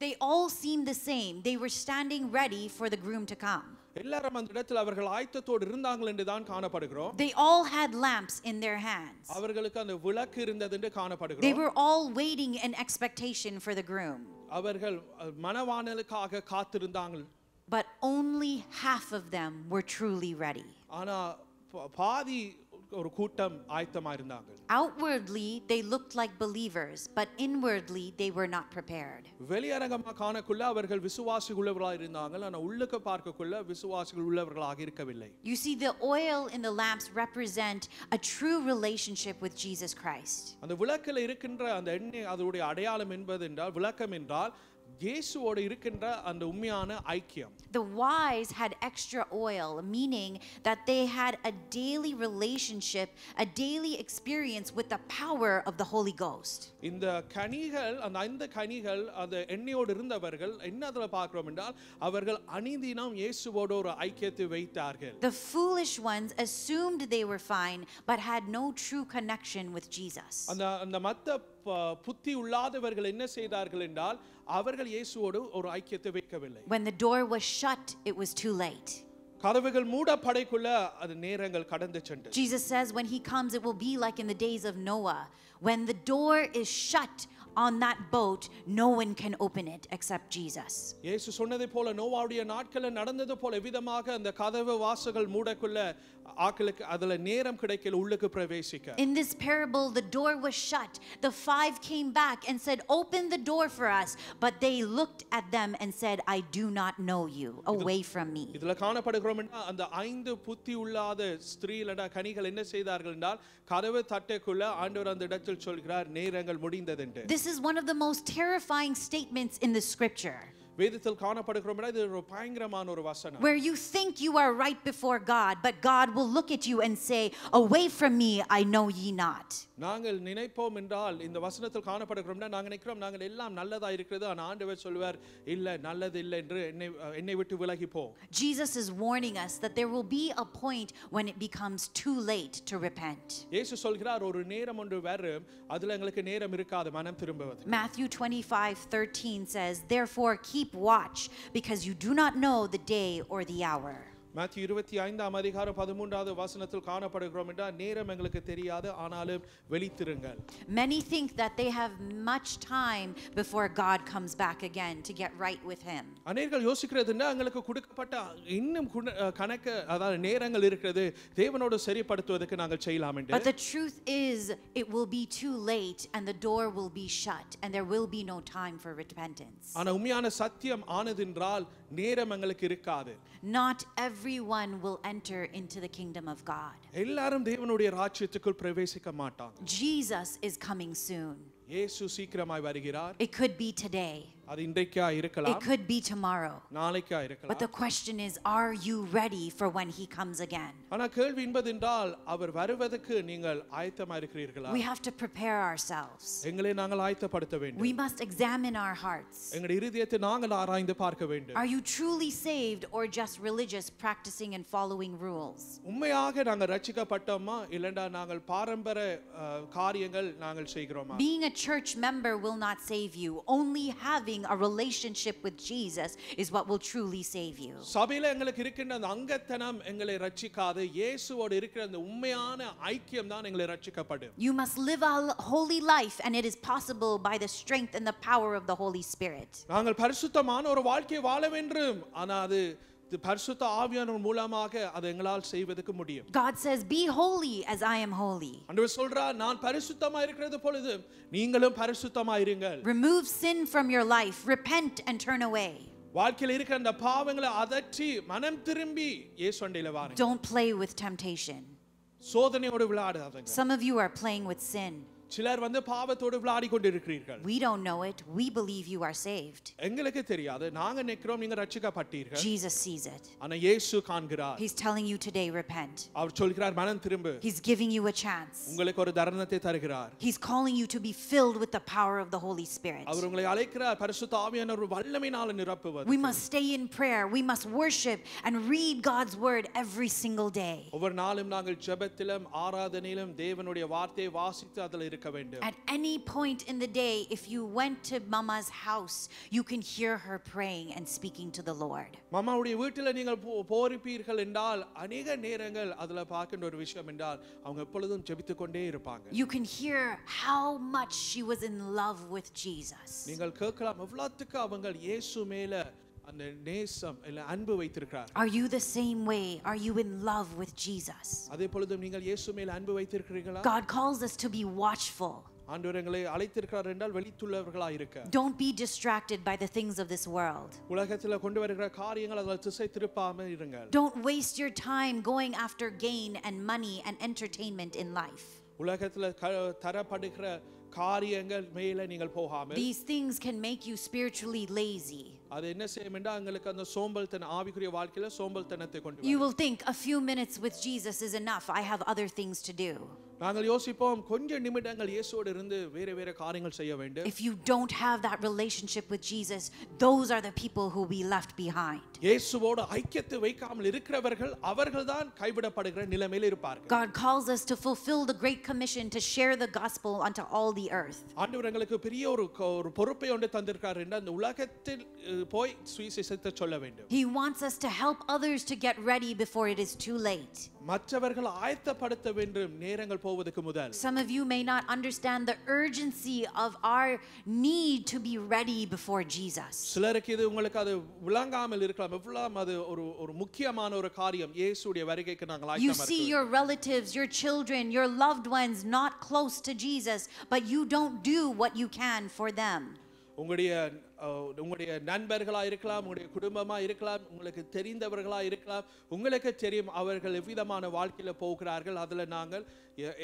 They all seemed the same. They were standing ready for the groom to come. எல்லாரும் அந்த இடத்தில் அவர்கள் ஆயத்தத்தோடு இருந்தார்கள் என்று தான் காணப்படுகிறோம். They all had lamps in their hands. அவர்களுக்கு அந்த விளக்கு இருந்தது என்று காணப்படுகிறோம். They were all waiting in expectation for the groom. அவர்கள் மணவாளனுக்காக காத்திருந்தார்கள். But only half of them were truly ready. ஆனா பாதி ஒரு கூட்டம் ஆயத்தமா இருந்தாங்க. Outwardly, they looked like believers, but inwardly, they were not prepared. வெளியரங்கமா காணக்குள்ள அவர்கள் விசுவாசி உள்ளவர்களாக இருந்தாங்க, ஆனா உள்ளுக்கு பார்க்கக்குள்ள விசுவாசிகள் உள்ளவர்களாக இருக்கவில்லை. You see, the oil in the lamps represent a true relationship with Jesus Christ. அந்த விளக்கில் இருக்கின்ற அந்த எண்ணெய் அதனுடைய அடையாளம் என்பது என்றால், விளக்கம் என்றால் இயேசுவோடு இருக்கின்ற அந்த உண்மையான ஐக்கியம். The wise had extra oil, meaning that they had a daily relationship, a daily experience with the power of the Holy Ghost. இந்த கனிகள், அந்த 5 கனிகள் அந்த எண்ணெயோடு இருந்தவர்கள் என்ன அதல பார்க்கிறோம் என்றால், அவர்கள் அனிதினம் இயேசுவோடு ஒரு ஐக்கியத்தை வைத்தார்கள். The foolish ones assumed they were fine, but had no true connection with Jesus. அந்த மத்த புத்தி உள்ளாதவர்கள் என்ன செய்தார்கள் என்றால், அவர்கள் இயேசுவோடு ஒரு ஐக்கியத்தை வைக்கவில்லை. When the door was shut, it was too late. கதவுகள் மூடப்படைக்குள்ள அது நேரங்கள் கடந்து சென்றது. Jesus says when he comes, it will be like in the days of Noah. When the door is shut on that boat, no one can open it except Jesus. இயேசு சொன்னதை போல நோவாவுடைய நாட்களில் நடந்தது போல விதமாக அந்த கதவு வாசல்கள் மூடக்குள்ள ஆக்களுக்கு அதுல நேரம் கிடைக்கல உள்ளுக்கு பிரவேசிக்க. In this parable, the door was shut. The 5 came back and said, "Open the door for us." But they looked at them and said, "I do not know you. Away from me." இதுல காணப்படுகிறோம் அந்த 5 புத்தி உள்ளாத ஸ்திரீலட கனிகள் என்ன செய்தார்கள் என்றால், கதவு தட்டைக்குள்ள ஆண்டவர் அந்த இடத்தில் சொல்கிறார், நேரங்கள் முடிந்தது என்று. This is one of the most terrifying statements in the scripture. வேதத்தில் காணப்படுகிறோம் இது ஒரு பயங்கரமான ஒரு வசனம். Where you think you are right before God, but God will look at you and say, "Away from me, I know ye not." நாங்கள் நினைப்போம் என்றால், இந்த வசனத்தில் காணப்படுகிறோம்னா நாங்கள் நினைக்கிறோம் நாங்கள் எல்லாம் நல்லதா இருக்கிறது, ஆனா ஆண்டவர் சொல்வார், இல்ல நல்லது இல்லை என்று என்னை விட்டு விலகி போ. Jesus is warning us that there will be a point when it becomes too late to repent. இயேசு சொல்கிறார், ஒரு நேரம் ஒன்று வரும், அதுல எங்களுக்கு நேரம் இருக்காது மனம் திரும்புவது. Matthew 25:13 says, "Therefore keep watch, because you do not know the day or the hour." Matthew 25ஆம் அதிகாரம் 13வது வசனத்தில் காணப்படுகிறோம் என்றால், நேரம் எங்களுக்கு தெரியாது, ஆனாலும் வெளித்திருங்கள். Many think that they have much time before God comes back again to get right with him. அநேகர்கள் யோசிக்கிறதுன்னா, எங்களுக்கு கொடுக்கப்பட்ட இன்னும் கணக்கு அதாவது நேரங்கள் இருக்கிறது, தேவனோடு சரிப்படுத்துவதற்கு நாங்கள் செய்யலாம் என்று. But the truth is, it will be too late and the door will be shut and there will be no time for repentance. ஆனா உண்மையான சத்தியம் ஆனதென்றால் நேரம் எங்களுக்கு இருக்காது. Not everyone will enter into the kingdom of God. எல்லாரும் தேவனுடைய ராஜ்யத்துக்குள் பிரவேசிக்க மாட்டாங்க. Jesus is coming soon. இயேசு சீக்கிரமாய் வருகிறார். It could be today. அது இன்றைக்கா இருக்கலாம். It could be tomorrow. நாளைக்கா இருக்கலாம். But the question is, are you ready for when he comes again? ஆனா கேள்வி என்பதென்றால், அவர் வருவதற்கு நீங்கள் ஆயத்தமா இருக்கிறீர்களா? We have to prepare ourselves. எங்களை நாங்கள் ஆயத்தப்படுத்த வேண்டும். We must examine our hearts. எங்களுடைய இதயத்தை நாங்கள் ஆராய்ந்து பார்க்க வேண்டும். Are you truly saved or just religious, practicing and following rules? உண்மையாக நாங்கள் ரட்சிக்கப்பட்டோமா இல்லைன்னா நாங்கள் பாரம்பரிய காரியங்கள் நாங்கள் செய்கிறோமா? Being a church member will not save you. Only having a relationship with Jesus is what will truly save you. சபையில எங்களுக்கு இருக்கின்ற அந்த அங்கத்தனம் எங்களை ரட்சிக்காது. இயேசுவோடு இருக்கிற அந்த உண்மையான ஐக்கியம் தான் எங்களை ரட்சிக்கப்படும். You must live a holy life, and it is possible by the strength and the power of the Holy Spirit. நாங்கள் பரிசுத்தமான ஒரு வாழ்க்கை வாழ வேண்டும், ஆனா அது பரிசுத்த ஆவியானவர் மூலமாக அதை எங்களால் செய்வதற்கு முடியும். God says, "Be holy as I am holy." ஆண்டவர் சொல்றார், நான் பரிசுத்தமா இருக்கிறது பொழுது நீங்களும் பரிசுத்தமா இருங்கள். Remove sin from your life, repent and turn away. வாழ்க்கையில் இருக்கிற அந்த பாவங்களை அதற்றி மனம் திரும்பி இயேசுண்டையில வாருங்க. Don't play with temptation. சோதனையோடு விளையாடாதீங்க. Some of you are playing with sin. சிலர் பாவத்தோடு விளையாடி கொண்டிருக்கிறீர்கள். We don't know it. We believe you are saved. எங்களுக்கு தெரியாது, நாங்க நினைக்கிறோம் நீங்க ரட்சிக்கப்பட்டீர்கள். Jesus sees it. ஆனா இயேசு காண்கிறார். He's telling you today, repent. அவர் சொல்கிறார், மனம் திரும்பு. He's giving you a chance. உங்களுக்கு ஒரு தருணத்தை தருகிறார். He's calling you to be filled with the power of the Holy Spirit. அவர் உங்களை அழைக்கிறார் பரிசுத்த ஆவியானவர் வல்லமையினால நிரப்புவது. We must stay in prayer. We must worship and read God's word every single day. ஒவ்வொரு நாளும் நாங்கள் ஜெபத்திலும் ஆராதனையிலும் தேவனுடைய வார்த்தையை வாசித்து அதில் இருக்க வேண்டும். At any point in the day, if you went to Mama's house, you can hear her praying and speaking to the Lord. மாமாவுடைய வீட்டில நீங்கள் போரிப்பீர்கள் என்றால் அநேக நேரங்கள் அதுல பார்க்கின்ற ஒரு விஷயம் என்றால் அவங்க எப்பொழுதும் ஜெபித்துக் கொண்டே இருப்பாங்க. You can hear how much she was in love with Jesus. நீங்கள் கேட்கலாம், எவ்வளவுக்கு அவங்க இயேசு மேல அந்த நேசம் இல்ல அன்பு வைத்திருக்கிறார். Are you the same way? Are you in love with Jesus? அதே பொழுது நீங்கள் இயேசு மேல் அன்பு வைத்திருக்கிறீர்களா? God calls us to be watchful. ஆண்டவர் எங்களை அழைத்திருக்கிறார் என்றால் வெளித்துள்ளவர்களாய் இருக்க. Don't be distracted by the things of this world. உலகத்தில் கொண்டு வருகிற காரியங்கள் அதை திசை திருப்பாமல் இருங்கள். Don't waste your time going after gain and money and entertainment in life. உலகத்தில் தரப்படுகிற காரியங்கள் மேல நீங்கள் போகாமல். These things can make you spiritually lazy. அது என்ன செய்யும் என்றால் உங்களுக்கு அந்த சோம்பல்தன ஆவிக்குரிய வாழ்க்கையில சோம்பல்தனத்தை கொண்டு வரும். You will think a few minutes with Jesus is enough. I have other things to do. நாங்கள் யோசிப்போம் கொஞ்ச நிமிடங்கள் இயேசுவோடு இருந்து வேற வேற காரியங்கள் செய்ய வேண்டும். If you don't have that relationship with Jesus, those are the people who will be left behind. இயேசுவோடு ஐக்கியத்தை வைக்காமல் இருக்கிறவர்கள் அவர்கள்தான் கைவிடப்படுகிற நிலைமையில் இருப்பார்கள். God calls us to fulfill the great commission to share the gospel unto all the earth. ஆண்டவர் எங்களுக்கு பெரிய ஒரு பொறுப்பை ஒன்று தந்திருக்கார் என்றால் இந்த உலகத்தில் போய் சுவிசேஷத்தை சொல்ல வேண்டும். He wants us to help others to get ready before it is too late. மற்றவர்கள் ஆயத்தப்படுத்த வேண்டும் நேரங்கள் போவதற்கு முதல். Some of you may not understand the urgency of our need to be ready before Jesus. சிலருக்கு இது உங்களுக்கு அது விளங்காமல் இருக்கலாம். எவ்வளவு அது ஒரு முக்கியமான ஒரு காரியம் இயேசுவுடைய வருகைக்கு நாங்கள் ஆயத்தமா You see your relatives, your children, your loved ones not close to Jesus, but you don't do what you can for them. உங்களுடைய நண்பர்களா இருக்கலாம், உங்களுடைய குடும்பமா இருக்கலாம், உங்களுக்கு தெரிந்தவர்களா இருக்கலாம். உங்களுக்கு தெரியும் அவர்கள் எவ்விதமான வாழ்க்கையில போகிறார்கள். அதுல நாங்கள்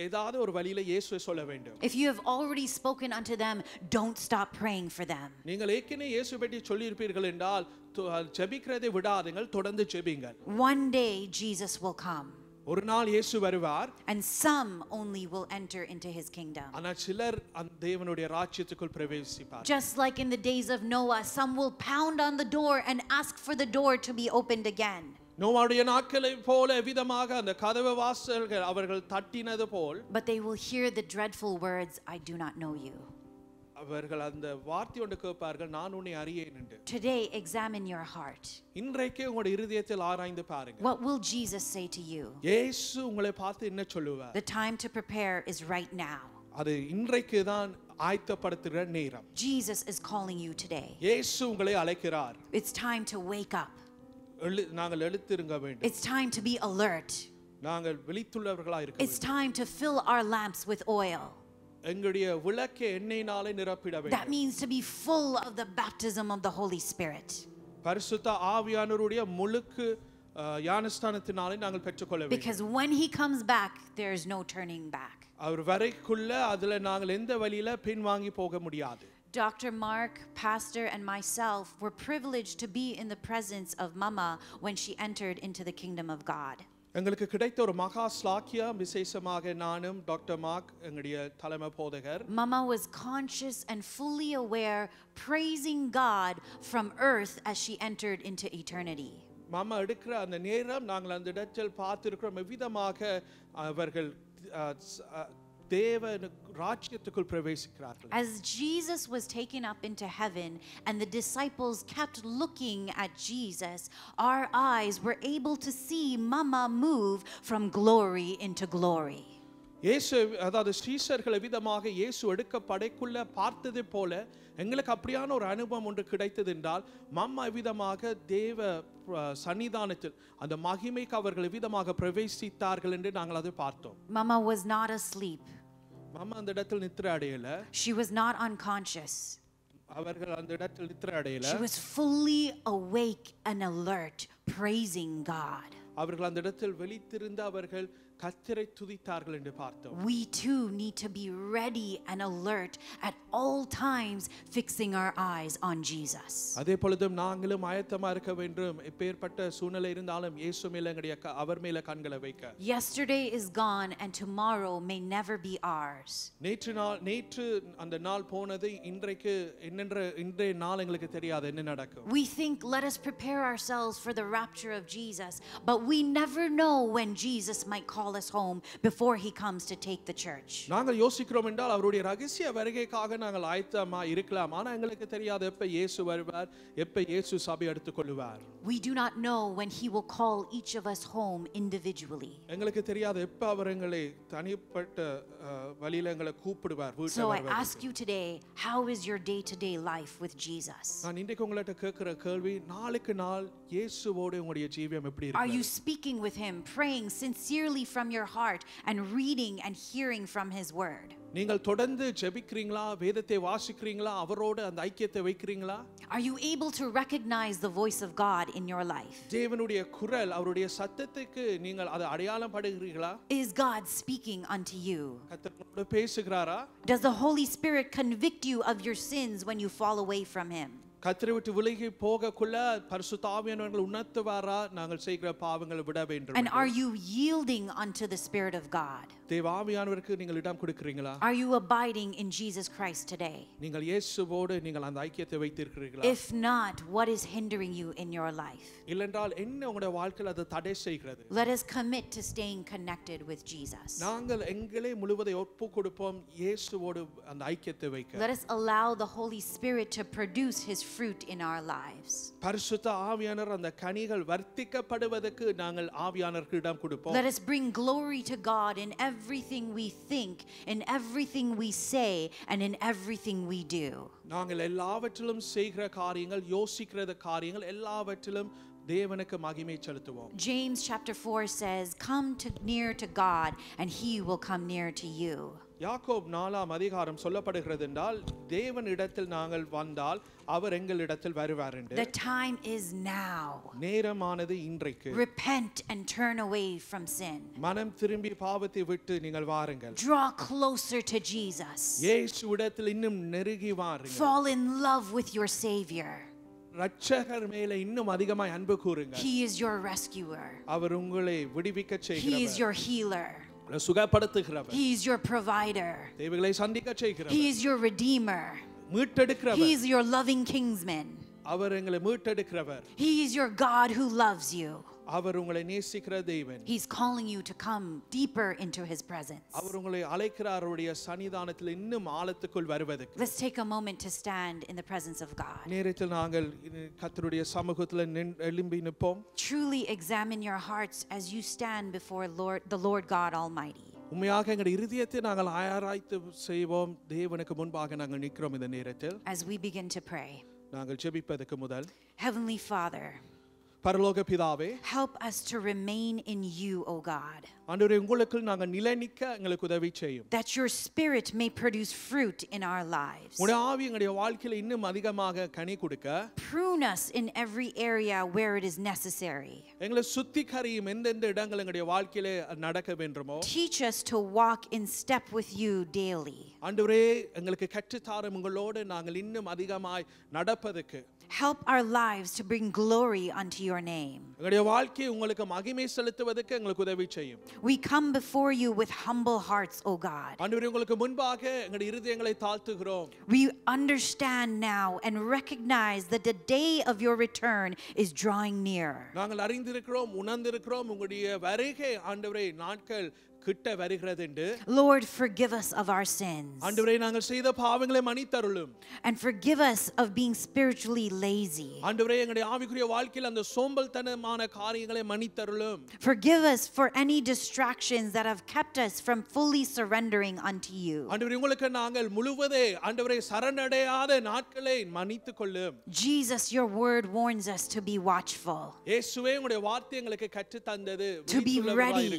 ஏதாவது ஒரு வழியில இயேசுவை சொல்ல வேண்டும். If you have already spoken unto them, don't stop praying for them. நீங்கள் ஏற்கனவே இயேசு பற்றி சொல்லி இருப்பீர்கள் என்றால் ஜெபிக்கிறதை விடாதீர்கள், தொடர்ந்து ஜெபிங்கள். One day Jesus will come. ஒரு நாள் இயேசு வருவார். And some only will enter into his kingdom. ஆனால் சிலர் அந்த தேவனுடைய ராஜ்யத்துக்குள் பிரவேசிப்பார். Just like in the days of Noah, some will pound on the door and ask for the door to be opened again. நோவாவுடைய நாட்களை போல விதமாக அந்த கதவு வாசல்கள் அவர்கள் தட்டினது போல். But they will hear the dreadful words, I do not know you. அவர்கள் அந்த வார்த்தை ஒன்று கேட்பார்கள், நான் உன்னை அறியேன் என்று. Today examine your heart. இன்றைக்கு உங்களுடைய இருதயத்தில் ஆராய்ந்து பாருங்க. What will Jesus say to you? இயேசு உங்களை பார்த்து என்ன சொல்லுவார்? The time to prepare is right now. அது இன்றைக்கு தான் ஆயத்தப்படுத்துகிற நேரம். Jesus is calling you today. இயேசு உங்களை அழைக்கிறார். It's time to wake up. நாங்கள் எழுந்திருங்க வேண்டும். It's time to be alert. நாங்கள் விழித்துள்ளவர்களாக இருக்க வேண்டும். It's time to fill our lamps with oil. எங்களுடைய விளக்கை எண்ணெயினாலே நிரப்பிட வேண்டும். That means to be full of the baptism of the Holy Spirit. பரிசுத்த ஆவியானவருடைய முழுக்கு ஞானஸ்தானத்தினாலே நாங்கள் பெற்றுக்கொள்ள வேண்டும். Because when he comes back, there is no turning back. அவர் வரைக்குள்ள அதுல நாங்கள் எந்த வழியில பின்வாங்கி போக முடியாது. Dr. Mark, pastor, and myself were privileged to be in the presence of Mama when she entered into the kingdom of God. எங்களுக்கு கிடைத்த ஒரு மகா ஸ்லாக்கியம், விசேஷமாக நானும் டாக்டர் மார்க் எங்களுடைய தலைமை போதகர். Mama was conscious and fully aware, praising God from earth as she entered into eternity. மாமா எடுக்கிற அந்த நேரம் நாங்கள் அந்த இடத்தில் பார்த்திருக்கிறோம் எவ்விதமாக அவர்கள் தேவ ராஜ்யத்துக்குள் பிரவேசிக்கிறார்கள். As Jesus was taken up into heaven and the disciples kept looking at Jesus, our eyes were able to see Mama move from glory into glory. இயேசு அதாவது ஸ்ரீசர்கள் விதமாக இயேசு எடுக்கப்படைக்குள்ள பார்த்தது போல எங்களுக்கு அப்படியான ஒரு அனுபவம் ஒன்று கிடைத்தது என்றால் மம்மா விதமாக தேவ சன்னிதானத்தில் அந்த மகிமைக்கு அவர்கள் விதமாக பிரவேசித்தார்கள் என்று நாங்கள் அதை பார்த்தோம். Mama was not asleep. Mamma அந்த இடத்தில் நித்திரை அடையல. She was not unconscious. அவர்கள் அந்த இடத்தில் நித்திரை அடையல. She was fully awake and alert, praising God. அவர்கள் அந்த இடத்தில் விழித்திருந்து அவர்கள் கர்த்தரை துதித்தார்கள் என்று பார்த்தோம். We too need to be ready and alert at all times, fixing our eyes on Jesus. அதே பொழுது நாங்களும் ஆயத்தமா இருக்க வேண்டும். எப்பேற்பட்ட சூழ்நிலை இருந்தாலும் இயேசு மேல அவர் மேல கண்களை வைக்க. Yesterday is gone and tomorrow may never be ours. நேற்று அந்த நாள் போனது, இன்றைய நாள் எங்களுக்கு தெரியாது என்ன நடக்கும். We think let us prepare ourselves for the rapture of Jesus, but we never know when Jesus might call call us home before he comes to take the church. நாங்கள் யோசிக்கிறோம் என்றால் அவருடைய ரகசிய வருகைக்காக நாங்கள் ஆயத்தமா இருக்கலாம். ஆனா எங்களுக்கு தெரியாது எப்ப இயேசு வருவார், எப்ப இயேசு சபை எடுத்துக்கொள்வார். We do not know when he will call each of us home individually. எங்களுக்கு தெரியாது எப்ப அவர் எங்களை தனிப்பட்ட வழியில எங்களை கூப்பிடுவார். So I ask you today, how is your day-to-day life with Jesus? நான் இன்றைக்கு உங்கள்ட்ட கேட்கிற கேள்வி, நாளுக்கு நாள் இயேசுவோடு உங்களுடைய ஜீவியம் எப்படி இருக்கு? Are you speaking with him, praying sincerely from your heart and reading and hearing from his word? நீங்கள் தொடர்ந்து ஜெபிக்கிறீங்களா, வேதத்தை வாசிக்கிறீங்களா, அவரோடு அந்த ஐக்கியத்தை வைக்கிறீங்களா? Are you able to recognize the voice of God in your life? தேவனுடைய குரல், அவருடைய சத்தத்துக்கு நீங்கள் அதை அடையாளம் படுகிறீர்களா? Is God speaking unto you? கர்த்தர் உங்களோடு பேசுகிறாரா? Does the Holy Spirit convict you of your sins when you fall away from him? கர்த்தரை விட்டு விலகி போகக்குள்ள பரிசுத்த ஆவியானவர் உணர்த்துவாரா நாங்கள் செய்கிற பாவங்களை விட வேண்டும்? And are you yielding unto the Spirit of God? தேவ ஆவியானவருக்கு நீங்கள் இடம் கொடுக்கிறீங்களா? Are you abiding in Jesus Christ today? நீங்கள் இயேசுவோடு நீங்கள் அந்த ஐக்கியத்தை வைத்திருக்கிறீர்களா? If not, what is hindering you in your life? இல்லென்றால் என்ன உங்களுடைய வாழ்க்கையில் அது தடை செய்கிறது? Let us commit to staying connected with Jesus. நாங்கள் எங்களை முழுவதை ஒப்பு கொடுப்போம் இயேசுவோடு அந்த ஐக்கியத்தை வைக்க. Let us allow the Holy Spirit to produce his fruit in our lives. பரிசுத்த ஆவியானவர் அந்த கனிகள் வர்த்திக்கப்படுவதற்கு நாங்கள் ஆவியானவருக்கு இடம் கொடுப்போம். Let us bring glory to God in everything we think, in everything we say, and in everything we do. நாங்கள் எல்லாவற்றிலும் செய்கிற காரியங்கள், யோசிக்கிற காரியங்கள் எல்லாவற்றிலும் தேவனுக்கு மகிமை செலுத்துவோம். James chapter 4 says, "Come near to God, and he will come near to you." Yakob 4ஆம் அதிகாரம் சொல்லப்படுகிறது என்றால் தேவனிடத்தில் நாங்கள் வந்தால் அவர் எங்களிடத்தில் வருவார் என்று. The time is now. நேரமானது இன்றைக்கு. Repent and turn away from sin. மனம் திரும்பி பாவத்தை விட்டு நீங்கள் வாருங்கள். Draw closer to Jesus. இயேசுவிடத்தில் இன்னும் நெருங்கி வாருங்கள். Fall in love with your Savior. ரட்சகர் மேல இன்னும் அதிகமாய் அன்பு கூருங்கள். He is your rescuer. அவர் உங்களை விடுவிக்க செய்கிறவர். He is your healer. சுகப்படுத்துகிறவர். He is your provider. தேவைகளை சந்திக்க செய்கிறவர். He is your redeemer. மீட்டெடுக்கிறவர். He is your loving kingsman. அவர் எங்களை மீட்டெடுக்கிறவர். He is your God who loves you. அவர் உங்களை நேசிக்கிற தேவன். He's calling you to come deeper into his presence. அவர் உங்களை அழைக்கிறார் அவருடைய சன்னிதானத்தில் இன்னும் ஆழத்துக்குள் வருவதற்கு. Let's take a moment to stand in the presence of God. நேரத்தில் நாங்கள் கர்த்தருடைய சமூகத்தில் எழும்பி நிற்போம். Truly examine your hearts as you stand before the Lord God Almighty. உண்மையாக எங்கள் இருதயத்தை நாங்கள் ஆராய்ந்து செய்வோம். தேவனுக்கு முன்பாக நாங்கள் நிற்கிறோம் இந்த நேரத்தில். As we begin to pray. நாங்கள் ஜெபிப்பதற்கு முதல் Heavenly Father, பரலோக பிதாவே, help us to remain in you, O God. ஆண்டவரே உங்களுக்குள் நாங்கள் நிலைநிற்க எங்களுக்கு உதவி செய்யும். That your spirit may produce fruit in our lives. உம்முடைய ஆவி எங்களுடைய வாழ்க்கையில இன்னும் அதிகமாக கனி கொடுக்க. Prune us in every area where it is necessary. எங்களை சுத்திகரியும் எந்தெந்த இடங்கள் எங்களுடைய வாழ்க்கையிலே நடக்க வேண்டுமோ. Teach us to walk in step with you daily. ஆண்டவரே எங்களுக்கு கற்றுத்தாரும் உங்களோடு நாங்கள் இன்னும் அதிகமாய் நடப்பதற்கு. Help our lives to bring glory unto your name. எங்களுடைய வாழ்க்கை உங்களுக்கு மகிமை செலுத்துவதற்கு எங்களுக்கு உதவி செய்யும். We come before you with humble hearts, O God. ஆண்டவரே உங்களுக்கு முன்பாக எங்களுடைய இருதயங்களை தாழ்த்துகிறோம். We understand now and recognize that the day of your return is drawing near. நாங்கள் அறிந்திருக்கிறோம், உணர்ந்திருக்கிறோம் உங்களுடைய வருகை ஆண்டவரே நாட்கள் கிட்ட வருகிறது என்று. Lord, forgive us of our sins. ஆண்டவரே நாங்கள் செய்த பாவங்களை மன்னித்தருளும். And forgive us of being spiritually lazy. ஆண்டவரே எங்களுடைய ஆவிக்குரிய வாழ்க்கையில் அந்த சோம்பல்தனமான காரியங்களை மன்னித்தருளும். Forgive us for any distractions that have kept us from fully surrendering unto you. ஆண்டவரே உங்களுக்கு நாங்கள் முழுவதே ஆண்டவரே சரணடையாத நாட்களை மன்னித்துக் கொள்ளும். Jesus, your word warns us to be watchful. இயேசுவே உங்களுடைய வார்த்தை எங்களுக்கு கற்று தந்தது To be ready.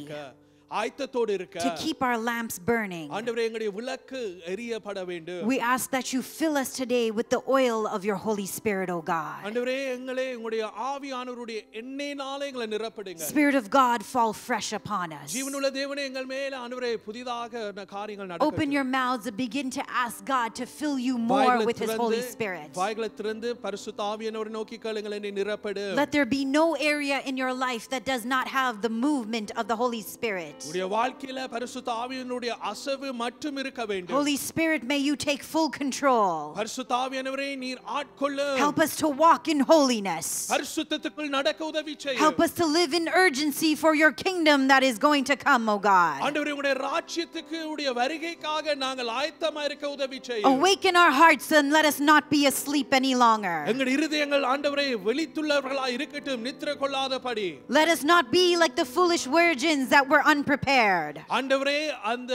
ஆயத்தத்தோடு இருக்க. To keep our lamps burning. ஆண்டவரே எங்களுடைய விளக்கு எரியப்பட வேண்டும். We ask that you fill us today with the oil of your Holy Spirit, O God. ஆண்டவரே எங்களை உங்களுடைய ஆவியானவருடைய எண்ணெயினாலே எங்களை நிரப்புடுங்க. Spirit of God, fall fresh upon us. ஜீவனுள்ள தேவனே எங்கள் மேல ஆண்டவரே புதிதாக காரியங்கள் நடக்கட்டும். Open your mouths and begin to ask God to fill you more with his Holy Spirit. வாய்களை திறந்து பரிசுத்த ஆவியானவரை நோக்கி கேளுங்கள், என்னை நிரப்படு. Let there be no area in your life that does not have the movement of the Holy Spirit. உடைய வாழ்க்கையில பரிசுத்த ஆவியினுடைய அசைவு மட்டும் இருக்க வேண்டும். Holy Spirit, may you take full control. பரிசுத்த ஆவியானவரே நீர் ஆட்கொள்ளும். Help us to walk in holiness. பரிசுத்தத்துக்குள் நடக்க உதவி செய்யும். Help us to live in urgency for your kingdom that is going to come, O God. ஆண்டவரே உடைய ராஜ்யத்துக்கு உடைய வருகைக்காக நாங்கள் ஆயத்தமா இருக்க உதவி செய்யும். Awaken our hearts and let us not be asleep any longer. எங்கள் இருதயங்கள் ஆண்டவரே விழித்துள்ளவர்களாய் இருக்கட்டும், நித்திரை கொள்ளாதபடி. Let us not be like the foolish virgins that were unprepared. ஆண்டவரே அந்த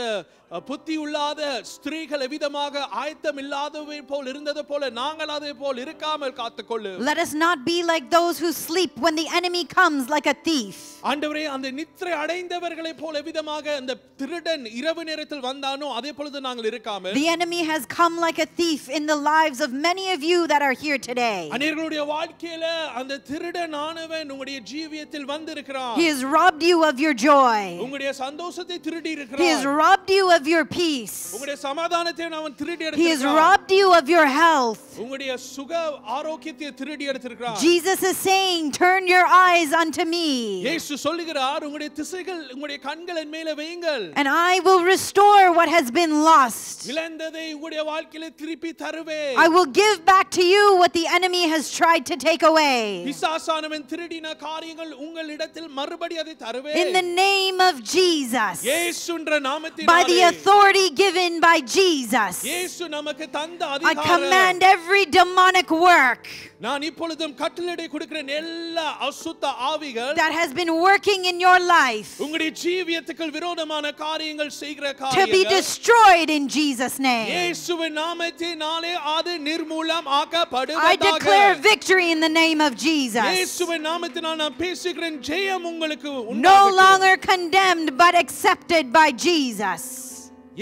புத்தி உள்ளாத ஸ்திரீகள் எவ்விதமாக ஆயத்தம் இல்லாதவை போல் இருந்தது போல நாங்கள் அதே போல் இருக்காமல் காத்துக்கொள்ளு. Let us not be like those who sleep when the enemy comes like a thief. ஆண்டவரே அந்த நித்திரை அடைந்தவர்களை போல எவ்விதமாக அந்த திருடன் இரவு நேரத்தில் வந்தானோ அதே பொழுது நாங்கள் இருக்காமல். The enemy has come like a thief in the lives of many of you that are here today. அநேகருடைய வாழ்க்கையில அந்த திருடன் ஆனவன் உங்களுடைய ஜீவியத்தில் வந்திருக்கிறான். He has robbed you of your joy. உங்களுடைய சந்தோஷத்தை திருடி He இருக்கிறான். has robbed you of your peace. உங்களுடைய சமாதானத்தை அவன் திருடி He has எடுத்திருக்கிறான். robbed you of your health. உங்களுடைய சுக ஆரோக்கியத்தை திருடி எடுத்திருக்கிறான். Jesus is saying, turn your eyes unto me. இயேசு சொல்லுகிறார் உங்களுடைய திசைகள் உங்களுடைய கண்கள் என் மேல வையுங்கள். And I will restore what has been lost. இழந்ததை உங்களுடைய வாழ்க்கையில திருப்பி தருவேன். I will give back to you what the enemy has tried to take away. பிசாசானவன் திருடின காரியங்கள் உங்களிடத்தில் மறுபடி அதை தருவேன். In the name of Jesus. இயேசுன்ற By the நாமத்தினாலே authority given by Jesus. இயேசு நமக்கு தந்த I அதிகாரம். command every demonic work நான் இப்பொழுதும் கட்டளை கொடுக்கிறேன் எல்லா அசுத்த ஆவிகள் that has been working in your life உங்களுடைய ஜீவியத்துக்கு விரோதமான காரியங்கள் செய்கிற to be காரியங்கள் destroyed in Jesus' name. இயேசுவின் நாமத்தினாலே அது நிர்மூலம் I ஆக்கப்படுவதாக. declare victory in the name of Jesus. இயேசுவின் நாமத்தினால் நான் பேசுகிறேன் ஜெயம் உங்களுக்கு No உண்டாகட்டும். longer condemned but accepted by Jesus.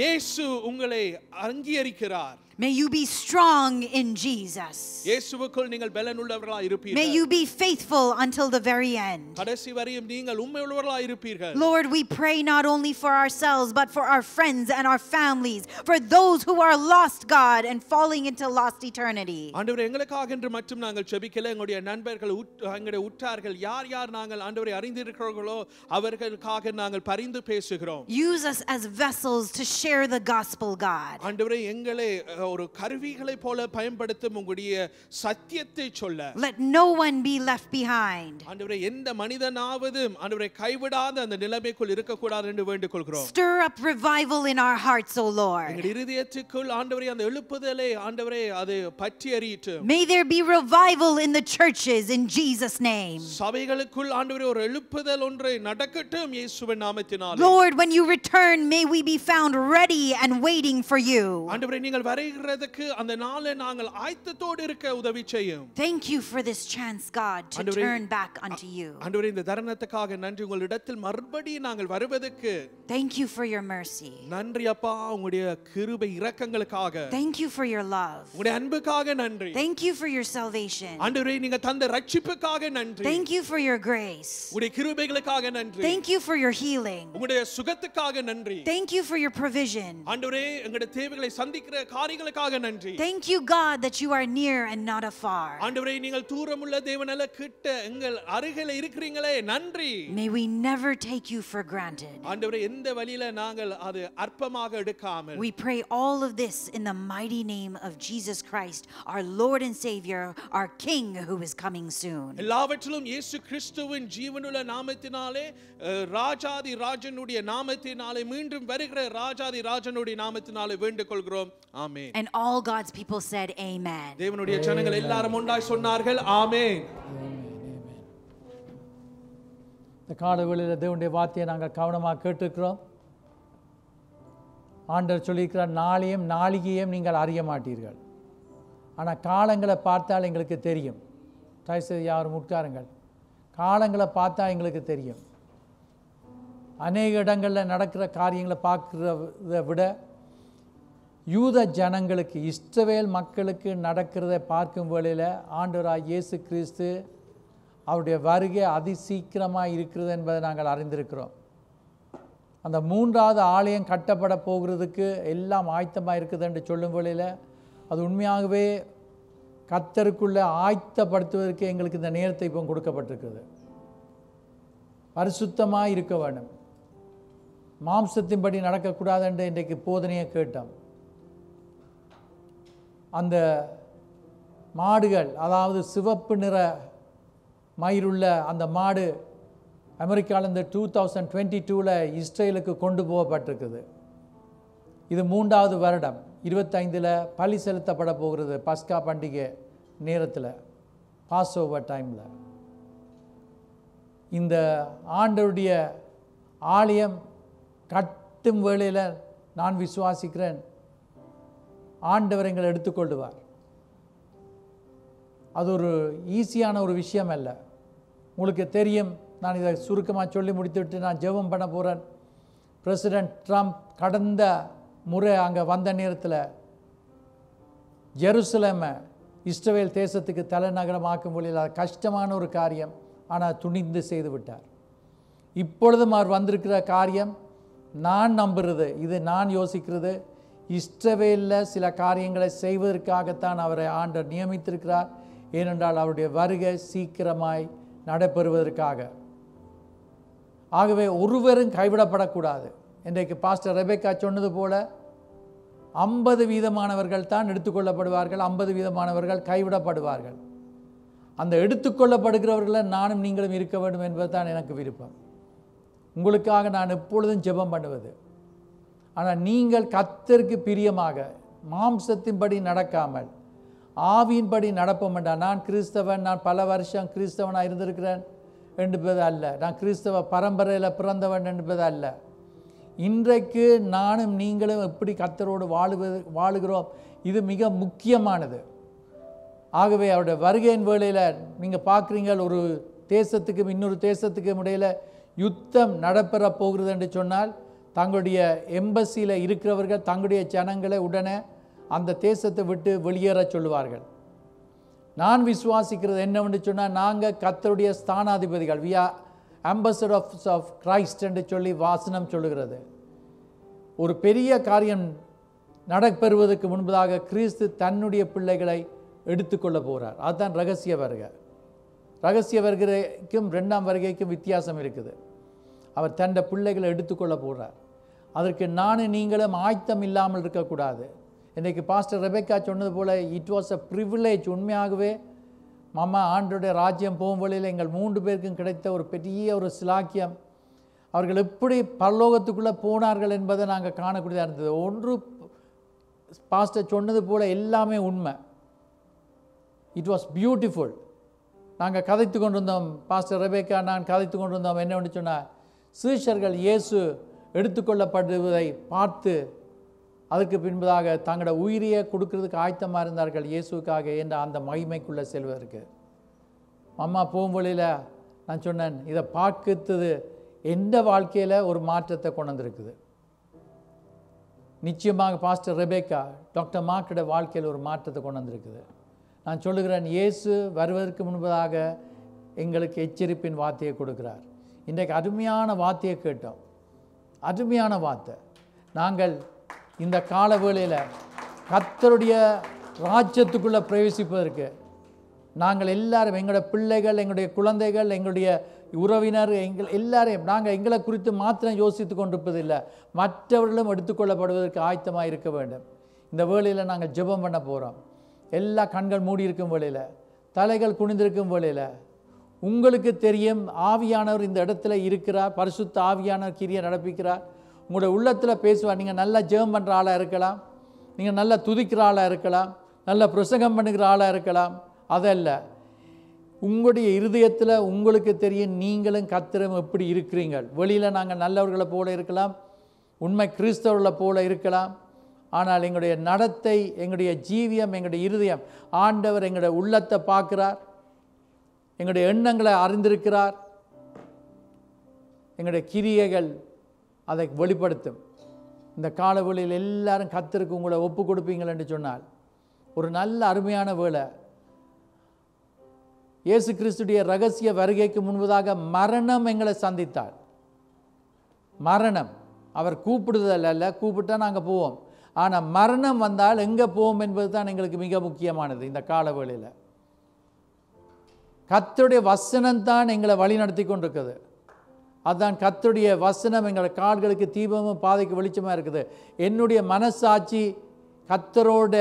இயேசு உங்களை அங்கீகரிக்கிறார். May you be strong in Jesus. இயேசுவுக்குள் நீங்கள் பலனுள்ளவர்களாய் May இருப்பீர்கள். you be faithful until the very end. கடைசி வரையும் நீங்கள் உண்மையுள்ளவர்களாய் இருப்பீர்கள். Lord, we pray not only for ourselves, but for our friends and our families, for those who are lost, God, and falling into lost eternity. ஆண்டவரே எங்களுக்காக என்று மட்டும் நாங்கள் ஜெபிக்கல, எங்களுடைய நண்பர்கள் எங்களுடைய உற்றார்கள் யார் யார் நாங்கள் ஆண்டவரை அறிந்திருக்கிறோர்களோ அவர்களுக்காக நாங்கள் பரிந்து பேசுகிறோம். Use us as vessels to share the gospel, God. ஆண்டவரே எங்களை ஒரு கருவிகளை போல பயன்படுத்தும் உங்களுடைய சத்தியத்தை சொல்ல. Let no one be left behind. ஆண்டவரே எந்த மனிதனாவதும் ஆண்டவரை கைவிடாத அந்த நிலைமைக்குள் இருக்க கூடாது என்று வேண்டிக் கொள்கிறோம். Stir up revival in our hearts, O Lord. எங்கள் இருதயத்துக்குள் ஆண்டவரே அந்த எழுப்புதலை ஆண்டவரே அது பற்றி எறியட்டும். May there be revival in the churches in Jesus' name. சபைகளுக்குள் ஆண்டவரே ஒரு எழுப்புதல் ஒன்று நடக்கட்டும் இயேசுவின் நாமத்தினாலே. Lord, when you return, may we be found ready and waiting for you. ஆண்டவரே நீங்கள் வருகிறதுக்கு அந்த நாளை நாங்கள் ஆயத்தத்தோடு இருக்க உதவி செய்யும். Thank you for this chance, God, to turn back unto you. ஆண்டவரே இந்த தருணத்துக்காக நன்றி. உங்களிடத்தில் மறுபடியும் நாங்கள் வருவதற்கு Thank you for your mercy. நன்றி அப்பா. உங்களுடைய கிருபை இரக்கங்களுக்காக, Thank you for your love. உங்களுடைய அன்புக்காக நன்றி. Thank you for your salvation. ஆண்டவரே நீங்க தந்த ரட்சிப்புக்காக நன்றி. Thank you for your grace. உங்களுடைய கிருபைகளுக்காக நன்றி. Thank you for your healing. உங்களுடைய சுகத்துக்காக நன்றி. Thank you for your provision. ஆண்டவரே எங்களுடைய தேவைகளை சந்திக்கிற காரியங்களுக்காக நன்றி. Thank you, God, that you are near and not afar. ஆண்டவரே நீங்கள் தூரமுள்ள தேவனல்ல, கிட்ட எங்கள் அருகில இருக்கிறீங்களே, நன்றி. May we never take you for granted. ஆண்டவரே எந்த வழியில நாங்கள் அது அற்பமாக எடுக்காமல் We pray all of this in the mighty name of Jesus Christ, our Lord and Savior, our King who is coming soon. எல்லாவற்றிலும் இயேசு கிறிஸ்துவின் ஜீவனுள்ள நாமத்தினாலே, ராஜாதி ராஜனுடைய நாமத்தினாலே, மீண்டும் வருகிற ராஜாதி ராஜனுடைய நாமத்தினாலே வேண்டிக் கொள்கிறோம். ஆமென். And all God's people said amen. தேவனுடைய ஜனங்கள் எல்லாரும் ஒன்றாய் சொன்னார்கள் ஆமென். இந்த காலவெளியில் தேவனுடைய வார்த்தையை நாங்கள் கவனமாக கேட்டிருக்கிறோம். ஆண்டவர் சொல்லியிருக்கிறார், நாளையும் நாளிகையும் நீங்கள் அறிய மாட்டீர்கள், ஆனால் காலங்களை பார்த்தால் எங்களுக்கு தெரியும். தயவுசெய்து யாரும் உட்காருங்கள். காலங்களை பார்த்தா எங்களுக்கு தெரியும். அநேக இடங்களில் நடக்கிற காரியங்களை பார்க்குறத விட யூத ஜனங்களுக்கு, இஸ்ரவேல் மக்களுக்கு நடக்கிறதை பார்க்கும் வேளையில் ஆண்டவராகிய இயேசு கிறிஸ்து அவருடைய வருகை அதிசீக்கிரமாக இருக்கிறது என்பதை நாங்கள் அறிந்திருக்கிறோம். அந்த 3வது ஆலயம் கட்டப்பட போகிறதுக்கு எல்லாம் ஆயத்தமாக இருக்குது என்று சொல்லும் வேளையில் அது உண்மையாகவே கர்த்தருக்குள்ளே ஆயத்தப்படுத்துவதற்கு எங்களுக்கு இந்த நேரத்தை இப்போ கொடுக்கப்பட்டிருக்குது. பரிசுத்தமாக இருக்க வேண்டும். மாம்சத்தின்படி நடக்கக்கூடாது என்று இன்றைக்கு போதனையை கேட்டோம். அந்த மாடுகள், அதாவது சிவப்பு நிற மயிருள்ள அந்த மாடு அமெரிக்காவில் இந்த 2022 இஸ்ரேலுக்கு கொண்டு போகப்பட்டிருக்குது. இது 3வது வருடம், 25 பலி செலுத்தப்பட போகிறது. பஸ்கா பண்டிகை நேரத்தில், பாஸ் ஓவர் டைமில். இந்த ஆண்டவருடைய ஆலயம் கட்டும் வேளையில் நான் விசுவாசிக்கிறேன், ஆண்டவர் எங்களை எடுத்துக்கொள்ளுவார். அது ஒரு ஈஸியான ஒரு விஷயம் அல்ல. உங்களுக்கு தெரியும், நான் இதை சுருக்கமாக சொல்லி முடித்துவிட்டு நான் ஜெபம் பண்ண போகிறேன். பிரசிடென்ட் ட்ரம்ப் கடந்த முறை அங்கே வந்த நேரத்தில் ஜெருசலேமை இஸ்ரவேல் தேசத்துக்கு தலைநகரமாக்கும் வழியில் அது கஷ்டமான ஒரு காரியம், ஆனால் துணிந்து செய்து விட்டார். இப்பொழுதும் அவர் வந்திருக்கிற காரியம், நான் நம்புறது, இது நான் யோசிக்கிறது, இஸ்ரவேலில் சில காரியங்களை செய்வதற்காகத்தான் அவரை ஆண்டவர் நியமித்திருக்கிறார். ஏனென்றால் அவருடைய வருகை சீக்கிரமாய் நடைபெறுவதற்காக. ஆகவே ஒருவரும் கைவிடப்படக்கூடாது. இன்றைக்கு பாஸ்டர் ரெபேக்கா சொன்னது போல 50% தான் எடுத்துக்கொள்ளப்படுவார்கள், 50% கைவிடப்படுவார்கள். அந்த எடுத்துக்கொள்ளப்படுகிறவர்களில் நானும் நீங்களும் இருக்க வேண்டும் என்பது தான் எனக்கு விருப்பம். உங்களுக்காக நான் எப்பொழுதும் ஜெபம் பண்ணுவது. ஆனால் நீங்கள் கர்த்தருக்கு பிரியமாக மாம்சத்தின்படி நடக்காமல் ஆவியின்படி நடப்போம் என்றால், நான் கிறிஸ்தவன், நான் பல வருஷம் கிறிஸ்தவனாக இருந்திருக்கிறேன் என்பது அல்ல, நான் கிறிஸ்தவ பரம்பரையில் பிறந்தவன் என்பது அல்ல. இன்றைக்கு நானும் நீங்களும் எப்படி கர்த்தரோடு வாழுகிறோம், இது மிக முக்கியமானது. ஆகவே அவருடைய வருகையின் வேளையில் நீங்கள் பார்க்குறீங்க, ஒரு தேசத்துக்கும் இன்னொரு தேசத்துக்கும் இடையில் யுத்தம் நடைபெற போகிறது என்று சொன்னால், தங்களுடைய எம்பசியில் இருக்கிறவர்கள் தங்களுடைய ஜனங்களை உடனே அந்த தேசத்தை விட்டு வெளியேற சொல்லுவார்கள். நான் விசுவாசிக்கிறது என்னவென்று சொன்னால், நாங்கள் கர்த்தருடைய ஸ்தானாதிபதிகள், we are ambassadors of Christ என்று சொல்லி வாசனம் சொல்லுகிறது. ஒரு பெரிய காரியம் நடைபெறுவதற்கு முன்பதாக கிறிஸ்து தன்னுடைய பிள்ளைகளை எடுத்துக்கொள்ள போகிறார். அதுதான் ரகசிய வருகை. ரகசிய வருகைக்கும் 2ஆம் வருகைக்கும் வித்தியாசம் இருக்குது. அவர் தன்னுடைய பிள்ளைகளை எடுத்துக்கொள்ள போகிறார். அதற்கு நானும் நீங்களும் ஆயத்தம் இல்லாமல் இருக்கக்கூடாது. இன்றைக்கு பாஸ்டர் ரெபேக்கா சொன்னது போல், இட் வாஸ் அ ப்ரிவிலேஜ். உண்மையாகவே மாமா ஆண்டோடைய ராஜ்யம் போகும் வழியில் எங்கள் 3 பேருக்கும் கிடைத்த ஒரு பெரிய ஒரு சிலாக்கியம். அவர்கள் எப்படி பரலோகத்துக்குள்ளே போனார்கள் என்பதை நாங்கள் காணக்கூடியதாக இருந்தது. ஒன்று பாஸ்டர் சொன்னது போல் எல்லாமே உண்மை. It was beautiful. நாங்கள் கதைத்து கொண்டிருந்தோம், பாஸ்டர் ரெபேக்கா நான் கதைத்து கொண்டிருந்தோம். என்னவென்று சொன்னால், சீஷர்கள் இயேசு எடுத்துக்கொள்ளப்படுவதை பார்த்து அதுக்கு பின்பதாக தங்களோட உயிரியை கொடுக்கறதுக்கு ஆயத்தமாக இருந்தார்கள் இயேசுக்காக என்ற அந்த மகிமைக்குள்ளே செல்வதற்கு. அம்மா போகும்பொழியில் நான் சொன்னேன், இதை பார்க்குறது எந்த வாழ்க்கையில் ஒரு மாற்றத்தை கொண்டு வந்திருக்குது. நிச்சயமாக பாஸ்டர் ரெபேக்கா டாக்டர் மார்க்கோட வாழ்க்கையில் ஒரு மாற்றத்தை கொண்டு வந்திருக்குது. நான் சொல்லுகிறேன், இயேசு வருவதற்கு முன்பதாக எங்களுக்கு எச்சரிப்பின் வார்த்தையை கொடுக்கிறார். இன்றைக்கு அருமையான வார்த்தையை கேட்டோம், அருமையான வார்த்தை. நாங்கள் இந்த கால வேளையில் கர்த்தருடைய ராஜ்யத்துக்குள்ளே பிரவேசிப்பதற்கு நாங்கள் எல்லாரும், எங்களுடைய பிள்ளைகள், எங்களுடைய குழந்தைகள், எங்களுடைய உறவினர், எல்லாரையும் நாங்கள் எங்களை குறித்து மாத்திரம் யோசித்து கொண்டிருப்பதில்லை, மற்றவர்களும் எடுத்துக்கொள்ளப்படுவதற்கு ஆயத்தமாக இருக்க வேண்டும். இந்த வேளையில் நாங்கள் ஜெபம் பண்ண போகிறோம். எல்லா கண்கள் மூடி இருக்கும் வேளையில், தலைகள் குனிந்திருக்கும் வேளையில், உங்களுக்கு தெரியும் ஆவியானவர் இந்த இடத்துல இருக்கிறார். பரிசுத்த ஆவியானவர் கிரியை நடப்பிக்கிறார். உங்களுடைய உள்ளத்தில் பேசுவார். நீங்கள் நல்லா ஜெபம் பண்ணுற ஆளாக இருக்கலாம், நீங்கள் நல்லா துதிக்கிற ஆளாக இருக்கலாம், நல்லா பிரசங்கம் பண்ணுகிற ஆளாக இருக்கலாம். அதல்ல, உங்களுடைய இருதயத்தில் உங்களுக்கு தெரியும் நீங்களும் கர்த்தரும் எப்படி இருக்கிறீங்கள். வெளியில் நாங்கள் நல்லவர்களை போல இருக்கலாம், உண்மை கிறிஸ்தவர்களை போல இருக்கலாம். ஆனால் எங்களுடைய நடத்தை, எங்களுடைய ஜீவியம், எங்களுடைய இருதயம், ஆண்டவர் எங்களுடைய உள்ளத்தை பார்க்கிறார், எங்களுடைய எண்ணங்களை அறிந்திருக்கிறார். எங்களுடைய கிரியைகள் அதை வெளிப்படுத்தும். இந்த காலவெளியில் எல்லாரும் கர்த்தருக்கு உங்களை ஒப்பு கொடுப்பீங்கள் என்று சொன்னால், ஒரு நல்ல அருமையான வேளை. இயேசு கிறிஸ்துடைய ரகசிய வருகைக்கு முன்பதாக மரணம் எங்களை சந்தித்தார். மரணம் அவர் கூப்பிடுதல் அல்ல, கூப்பிட்டா நாங்கள் போவோம். ஆனால் மரணம் வந்தால் எங்கே போவோம் என்பது தான் எங்களுக்கு மிக முக்கியமானது. இந்த காலவேளையில் கர்த்தருடைய வசனம்தான் எங்களை வழி நடத்தி கொண்டிருக்குது. அதுதான் கர்த்தருடைய வசனம் எங்கள் கால்களுக்கு தீபமும் பாதைக்கு வெளிச்சமாக இருக்குது. என்னுடைய மனசாட்சி கர்த்தரோட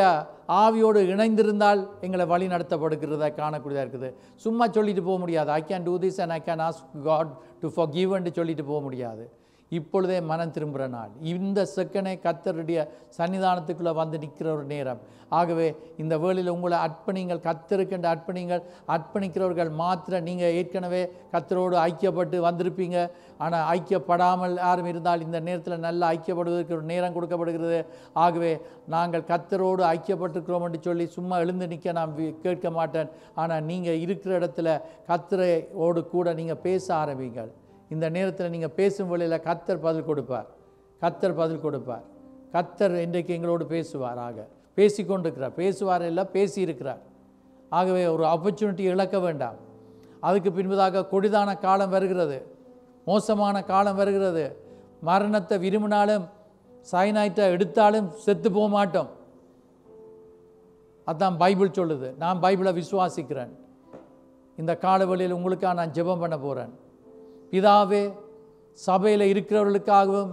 ஆவியோடு இணைந்திருந்தால் எங்களை வழி நடத்தப்படுகிறத காணக்கூடியதாக இருக்குது. சும்மா சொல்லிட்டு போக முடியாது. I can do this and I can ask God to forgive என்று சொல்லிட்டு போக முடியாது. இப்பொழுதே மனம் திரும்புகிற நாள், இந்த செகண்டே கர்த்தருடைய சன்னிதானத்துக்குள்ளே வந்து நிற்கிற ஒரு நேரம். ஆகவே இந்த வேளையில் உங்களை அர்ப்பணிங்கள், கர்த்தருக்கென்று அர்ப்பணிங்கள். அர்ப்பணிக்கிறவர்கள் மாத்திரம் நீங்கள் ஏற்கனவே கர்த்தரோடு ஐக்கியப்பட்டு வந்திருப்பீங்க. ஆனால் ஐக்கியப்படாமல் யாரும் இருந்தால் இந்த நேரத்தில் நல்லா ஐக்கியப்படுவதற்கு ஒரு நேரம் கொடுக்கப்படுகிறது. ஆகவே நாங்கள் கர்த்தரோடு ஐக்கியப்பட்டிருக்கிறோம் என்று சொல்லி சும்மா எழுந்து நிற்க நான் கேட்க மாட்டேன். ஆனால் நீங்கள் இருக்கிற இடத்துல கர்த்தரோடு கூட நீங்கள் பேச ஆரம்பிங்கள். இந்த நேரத்தில் நீங்கள் பேசும் வேளையில் கர்த்தர் பதில் கொடுப்பார். கர்த்தர் பதில் கொடுப்பார். கர்த்தர் இன்றைக்கு எங்களோடு பேசுவாராக. பேசிக்கொண்டிருக்கிறார். பேசுவார் இல்லை, பேசியிருக்கிறார். ஆகவே ஒரு ஆப்பர்ச்சுனிட்டி இழக்க வேண்டாம். அதுக்கு பின்பதாக கொடிதான காலம் வருகிறது, மோசமான காலம் வருகிறது. மரணத்தை விரும்பினாலும் சைனாய்ட்டை எடுத்தாலும் செத்து போக மாட்டோம். அதான் பைபிள் சொல்லுது. நான் பைபிளை விசுவாசிக்கிறேன். இந்த காலவெளியில் உங்களுக்காக நான் ஜெபம் பண்ண போகிறேன். பிதாவே, சபையில் இருக்கிறவர்களுக்காகவும்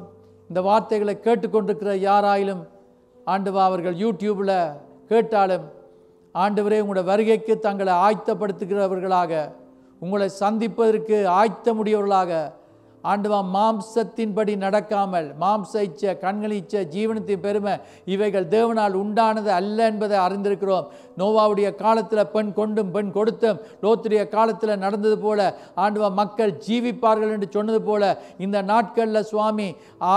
இந்த வார்த்தைகளை கேட்டுக்கொண்டிருக்கிற யாராயிலும் ஆண்டவா அவர்கள் யூடியூப்பில் கேட்டாலும் ஆண்டவரே உங்களுடைய வருகைக்கு தங்களை ஆயத்தப்படுத்துகிறவர்களாக, உங்களை சந்திப்பதற்கு ஆயத்தமுடையவர்களாக ஆண்டவா மாம்சத்தின்படி நடக்காமல், மாம்ச இச்சை, கண்கள் இச்சை, ஜீவனத்தின் பெருமை இவைகள் தேவனால் உண்டானது அல்ல என்பதை அறிந்திருக்கிறோம். நோவாவுடைய காலத்தில் பெண் கொண்டும் பெண் கொடுத்தும் லோத்துடைய காலத்தில் நடந்தது போல ஆண்டவா மக்கள் ஜீவிப்பார்கள் என்று சொன்னது போல இந்த நாட்களில் சுவாமி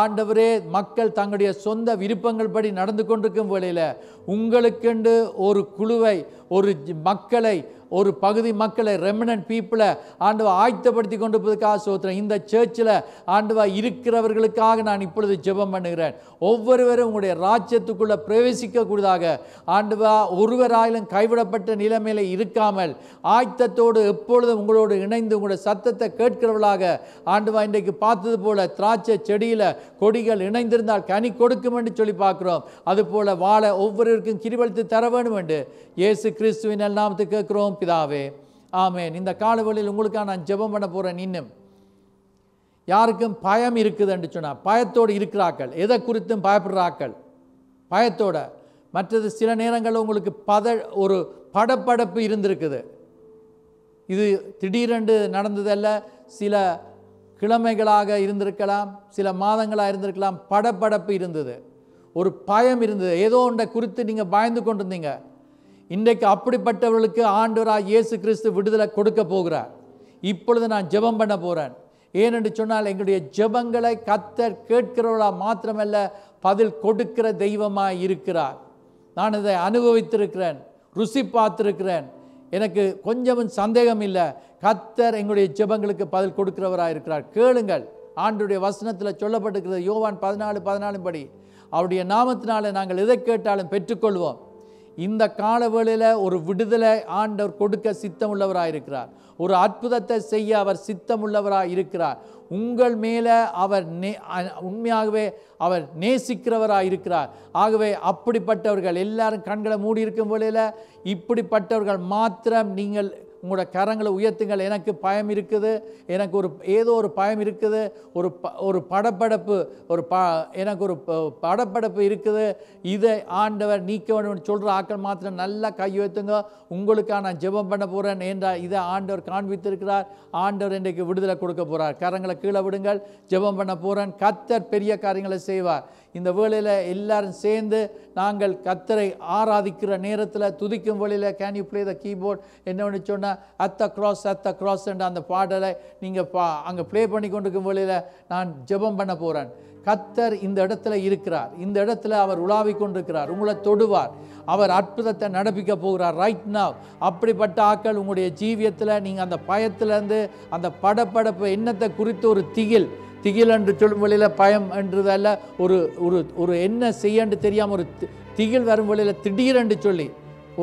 ஆண்டவரே மக்கள் தங்களுடைய சொந்த விருப்பங்கள் படி நடந்து கொண்டிருக்கும் வேளையில் உங்களுக்கென்று ஒரு குழுவை, ஒரு மக்களை, ஒரு பகுதி மக்களை, ரெமினன்ட் பீப்புளை ஆண்டவா ஆயத்தப்படுத்தி கொண்டு போவதற்காக சோத்திரம். இந்த சர்ச்சில் ஆண்டவா இருக்கிறவர்களுக்காக நான் இப்பொழுது ஜெபம் பண்ணுகிறேன். ஒவ்வொருவரும் உங்களுடைய ராஜ்யத்துக்குள்ளே பிரவேசிக்கக்கூடியதாக ஆண்டவா ஒருவராயிலும் கைவிடப்பட்ட நிலைமையில் இருக்காமல் ஆயத்தத்தோடு எப்பொழுதும் உங்களோடு இணைந்து உங்களுடைய சத்தத்தை கேட்கிறவர்களாக ஆண்டவா இன்றைக்கு பார்த்தது போல திராட்சை செடியில் கொடிகள் இணைந்திருந்தால் கனி கொடுக்கும் என்று சொல்லி பார்க்கிறோம். அதுபோல வாழ ஒவ்வொருவருக்கும் கிருபை தர வேண்டும் என்று இயேசு கிறிஸ்துவின் நாமத்தை கேட்கிறோம் பிதாவே, ஆமென். இந்த காலவெளியில் உங்களுக்காக நான் ஜெபம் பண்ண போகிறேன். இன்னும் யாருக்கும் பயம் இருக்குது என்று சொன்னால் பயத்தோடு இருக்கிறார்கள், எதை குறித்தும் பயப்படுறார்கள் பயத்தோட. மற்றது சில நேரங்களில் உங்களுக்கு ஒரு படப்படப்பு இருந்திருக்குது. இது திடீரென்று நடந்ததல்ல, சில கிழமைகளாக இருந்திருக்கலாம், சில மாதங்களாக இருந்திருக்கலாம். படப்படப்பு இருந்தது, ஒரு பயம் இருந்தது, ஏதோ ஒன்றை குறித்து நீங்கள் பயந்து கொண்டிருந்தீங்க. இன்றைக்கு அப்படிப்பட்டவர்களுக்கு ஆண்டவராய் இயேசு கிறிஸ்து விடுதலை கொடுக்க போகிறார். இப்பொழுது நான் ஜெபம் பண்ண போகிறேன். ஏனென்று சொன்னால் எங்களுடைய ஜெபங்களை கர்த்தர் கேட்கிறவர்களா மாத்திரமல்ல, பதில் கொடுக்கிற தெய்வமாய் இருக்கிறார். நான் இதை அனுபவித்திருக்கிறேன், ருசி பார்த்திருக்கிறேன். எனக்கு கொஞ்சமும் சந்தேகம் இல்லை, கர்த்தர் எங்களுடைய ஜெபங்களுக்கு பதில் கொடுக்கிறவராக இருக்கிறார். கேளுங்கள். ஆண்டவருடைய வசனத்தில் சொல்லப்பட்டிருக்கிறது, யோவான் 14:14 படி அவருடைய நாமத்தினால நாங்கள் எதை கேட்டாலும் பெற்றுக்கொள்வோம். இந்த காலவேளையில் ஒரு விடுதலை ஆண்டவர் கொடுக்க சித்தமுள்ளவராக இருக்கிறார். ஒரு அற்புதத்தை செய்ய அவர் சித்தமுள்ளவராக இருக்கிறார். உங்கள் மேலே அவர் உண்மையாகவே அவர் நேசிக்கிறவராக இருக்கிறார். ஆகவே அப்படிப்பட்டவர்கள் எல்லாரும் கண்களை மூடி இருக்கும் வேளையில் இப்படிப்பட்டவர்கள் மாத்திரம் நீங்கள் உங்களோட கரங்களை உயர்த்துங்கள். எனக்கு பயம் இருக்குது, எனக்கு ஏதோ ஒரு பயம் இருக்குது, ஒரு படப்படப்பு, எனக்கு ஒரு படப்படப்பு இருக்குது, இதை ஆண்டவர் நீக்க வேண்டும் சொல்கிற ஆக்கள் மாத்திரம் நல்லா கை உயர்த்துங்க. உங்களுக்காக நான் ஜெபம் பண்ண போகிறேன் என்றால் இதை ஆண்டவர் காண்பித்திருக்கிறார். ஆண்டவர் இன்றைக்கு விடுதலை கொடுக்க போகிறார். கரங்களை கீழே விடுங்கள். ஜெபம் பண்ண போகிறேன். கர்த்தர் பெரிய காரியங்களை செய்வார். இந்த வேளையில் எல்லாரும் சேர்ந்து நாங்கள் கர்த்தரை ஆராதிக்கிற நேரத்தில் துதிக்கும் வேளையில் can you play the keyboard என்னன்னு சொன்னால் அட் த கிராஸ் என்ற அந்த பாடலை நீங்கள் அங்கே ப்ளே பண்ணி கொண்டிருக்கும் வேளையில் நான் ஜெபம் பண்ண போகிறேன். கர்த்தர் இந்த இடத்துல இருக்கிறார். இந்த இடத்துல அவர் உலாவிக் கொண்டிருக்கிறார். உங்களை தொடுவார். அவர் அற்புதத்தை நடப்பிக்க போகிறார் ரைட் நவ். அப்படிப்பட்ட ஆக்கள் உங்களுடைய ஜீவியத்தில் நீங்கள் அந்த பயத்திலேருந்து அந்த படப்படப்பு எண்ணத்தை குறித்து ஒரு திகில் என்று சொல்லும் வழியில் பயம் என்றதல்ல, ஒரு என்ன செய்யன்னு தெரியாமல் ஒரு திகில் வரும் வழியில் திடீரென்று சொல்லி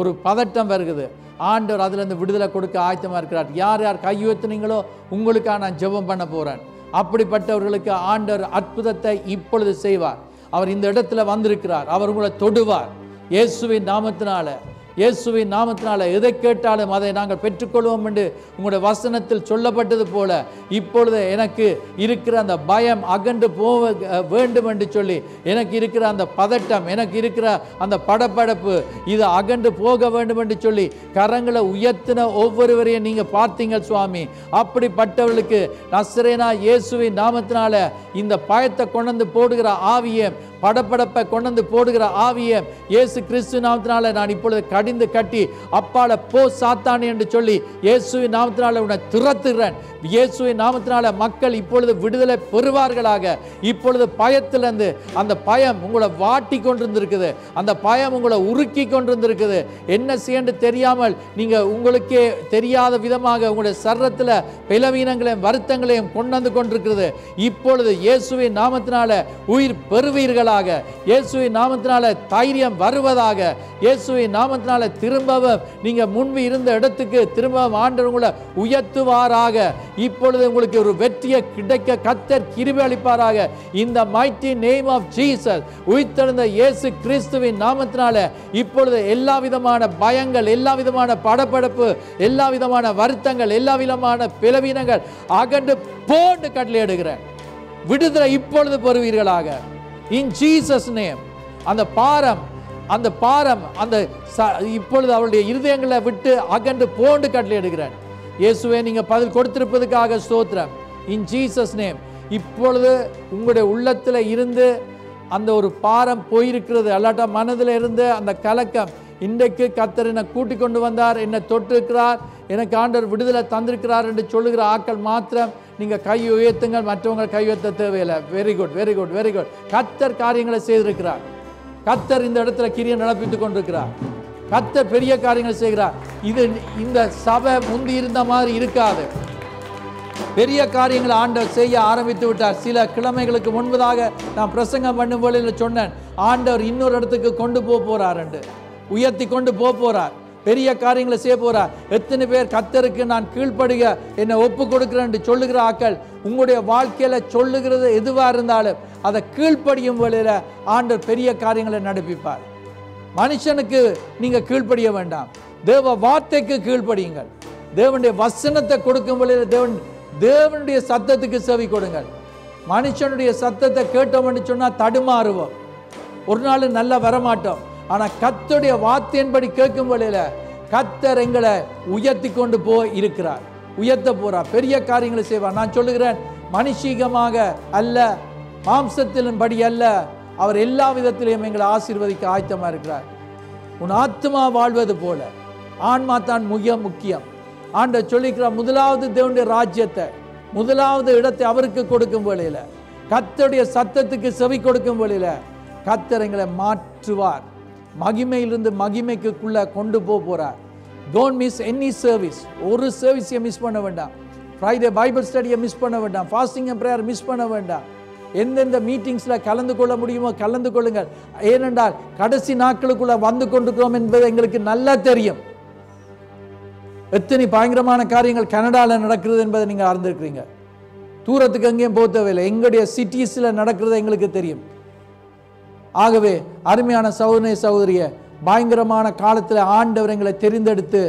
ஒரு பதட்டம் வருகிறது. ஆண்டவர் அதிலிருந்து விடுதலை கொடுக்க ஆயத்தமாக இருக்கிறார். யார் யார் கையுயர்த்துனீங்களோ உங்களுக்காக நான் ஜெபம் பண்ண போகிறேன். அப்படிப்பட்டவர்களுக்கு ஆண்டவர் அற்புதத்தை இப்பொழுது செய்வார். அவர் இந்த இடத்துல வந்திருக்கிறார். அவர் உங்களை தொடுவார். இயேசுவின் நாமத்தினால இயேசுவின் நாமத்தினால எதை கேட்டாலும் அதை நாங்கள் பெற்றுக்கொள்வோம் என்று உங்களுடைய வசனத்தில் சொல்லப்பட்டது போல இப்பொழுது எனக்கு இருக்கிற அந்த பயம் அகன்று போக வேண்டும் என்று சொல்லி, எனக்கு இருக்கிற அந்த பதட்டம், எனக்கு இருக்கிற அந்த படபடப்பு இது அகன்று போக வேண்டும் என்று சொல்லி கரங்களை உயர்த்தின ஒவ்வொருவரையும் நீங்க பார்த்தீங்க சுவாமி. அப்படிப்பட்டவர்களுக்கு நசரேனா இயேசுவின் நாமத்தினால இந்த பயத்தை கொண்டு போடுகிற ஆவியை, படபடப்பை கொண்டு போடுகிற ஆவியை இயேசு கிறிஸ்து நாமத்தினால நான் இப்பொழுது கடிந்து கட்டி அப்பால போ சாத்தானே என்று சொல்லி இயேசுவின் நாமத்தினால உன்னை துரத்துகிறேன். இயேசுவின் நாமத்தினால மக்கள் இப்பொழுது விடுதலை பெறுவார்களாக. இப்பொழுது பயத்திலிருந்து, அந்த பயம் உங்களை வாட்டி கொண்டிருந்திருக்குது, அந்த பயம் உங்களை உருக்கி கொண்டிருந்திருக்குது. என்ன செய்ய தெரியாமல் நீங்க உங்களுக்கே தெரியாத விதமாக உங்களுடைய சரீரத்தில் பலவீனங்களையும் வருத்தங்களையும் கொண்டு கொண்டிருக்கிறது. இப்பொழுது இயேசுவின் நாமத்தினால உயிர் பெறுவீர்களாக. இயேசுவின் நாமத்தினால தைரியம் வருவதாக. இயேசுவின் நாமத்தினால திரும்பவும் நீங்க முன்பு இருந்த இடத்துக்கு திரும்பவும் ஆண்டவர் உங்களை உயர்த்துவாராக. இப்பொழுது உங்களுக்கு ஒரு வெற்றியை கிடைக்க கர்த்தர் கிருபை அளிப்பாராக. இந்த மைட்டி நேம் ஆஃப் ஜீசஸ், உயிர்த்தெழுந்த இயேசு கிறிஸ்துவின் நாமத்தினால இப்பொழுது எல்லா விதமான பயங்கள், எல்லா விதமான படபடப்பு, எல்லா விதமான வருத்தங்கள், எல்லா விதமான பலவீனங்கள் அகன்று போன்று கட்டளையிடுகிறேன். விடுதலை இப்பொழுது பெறுவீர்களாக. In Jesus name. அந்த பாரம் அந்த இப்பொழுது அவருடைய இருதயங்களை விட்டு அகன்று போன்று கட்டளையிடுகிறேன். இயேசுவே, நீங்க பதில் கொடுத்திருப்பதற்காக ஸ்தோத்திரம். In Jesus name. இப்பொழுது உங்களுடைய உள்ளத்துல இருந்து அந்த ஒரு பாரம் போயிருக்கிறது, அல்லாட்டா மனதில் இருந்து அந்த கலக்கம், இன்றைக்கு கர்த்தர் என்னை கூட்டிக் கொண்டு வந்தார், என்னை தொட்டிருக்கிறார், எனக்கு ஆண்டவர் விடுதலை தந்திருக்கிறார் என்று சொல்லுகிற ஆட்கள் மாத்திரம் நீங்க கை உயர்த்துங்கள், மற்றவங்க கை உயர்த்த தேவையில்லை. Very good, very good, very good. கர்த்தர் காரியங்களை செய்திருக்கிறார். கர்த்தர் இந்த இடத்துல கிரியை நடப்பித்துக் கொண்டிருக்கிறார். கர்த்தர் பெரிய காரியங்கள் செய்கிறார். இது இந்த சபை முந்தி இருந்த மாதிரி இருக்காது. பெரிய காரியங்களை ஆண்டவர் செய்ய ஆரம்பித்து விட்டார். சில கிழமைகளுக்கு முன்பதாக நான் பிரசங்கம் பண்ணும் போல சொன்னேன், ஆண்டவர் இன்னொரு இடத்துக்கு கொண்டு போறார் என்று, உயர்த்தி கொண்டு போறார், பெரிய காரியங்களை செய்ய போறார். எத்தனை பேர் கர்த்தருக்கு நான் கீழ்ப்படுக என்னை ஒப்பு கொடுக்கிறேன் என்று சொல்லுகிற ஆக்கள், உங்களுடைய வாழ்க்கையில சொல்லுகிறது எதுவா இருந்தாலும் அதை கீழ்ப்படியும் வழியில ஆண்டவர் பெரிய காரியங்களை நடப்பிப்பார். மனுஷனுக்கு நீங்க கீழ்ப்படிய வேண்டாம், தேவ வார்த்தைக்கு கீழ்ப்படியுங்கள். தேவனுடைய வசனத்தை கொடுக்கும் வழியில தேவனுடைய சத்தத்துக்கு செவி கொடுங்கள். மனுஷனுடைய சத்தத்தை கேட்டோம்னு சொன்னா தடுமாறுவோம், ஒரு நாள் நல்லா வரமாட்டோம். ஆனா கர்த்தருடைய வார்த்தையின்படி கேட்கும் வழியில கர்த்தர் எங்களை உயர்த்தி கொண்டு இருக்கிறார், உயர்த்த போறார், பெரிய காரியங்களை செய்வார். நான் சொல்லுகிறேன், மனுஷீகமாக அல்ல, மாம்சத்தின்படி அல்ல, அவர் எல்லா விதத்திலையும் எங்களை ஆசீர்வதிக்க ஆயத்தமா இருக்கிறார். உன் ஆத்மா வாழ்வது போல ஆன்மா தான் மிக முக்கியம். ஆண்டவர் சொல்லிக்கிறார், முதலாவது தேவனுடைய ராஜ்யத்தை, முதலாவது இடத்தை அவருக்கு கொடுக்கும் வேளையில, கர்த்தருடைய சத்தத்துக்கு செவி கொடுக்கும் வேளையில கர்த்தர் எங்களை மாற்றுவார், மகிமையிலிருந்து மகிமைக்குள்ள கொண்டு போறார். Don't miss any service. ஒரு சர்வீஸை மிஸ் பண்ண வேண்டாம். ஃப்ரைடே பைபிள் ஸ்டடியை மிஸ் பண்ண வேண்டாம். ஃபாஸ்டிங் அண்ட் ப்ரேயர் மிஸ் பண்ண வேண்டாம். எந்தெந்த மீட்டிங்ஸ்ல கலந்து கொள்ள முடியுமோ கலந்து கொள்ளுங்கள். ஏனென்றால் கடைசி நாட்களுக்குள்ள வந்து கொண்டிருக்கிறோம் என்பது எங்களுக்கு நல்லா தெரியும். எத்தனை பயங்கரமான காரியங்கள் கனடாவில் நடக்கிறது என்பதை நீங்கள் அறிந்திருக்கிறீங்க. தூரத்துக்கு எங்கேயும் போக தேவையில்லை, எங்களுடைய சிட்டிஸில் நடக்கிறது எங்களுக்கு தெரியும். ஆகவே அருமையான சகோதரனே சகோதரிய, பயங்கரமான காலத்தில் ஆண்டவர் எங்களை தெரிந்தெடுத்து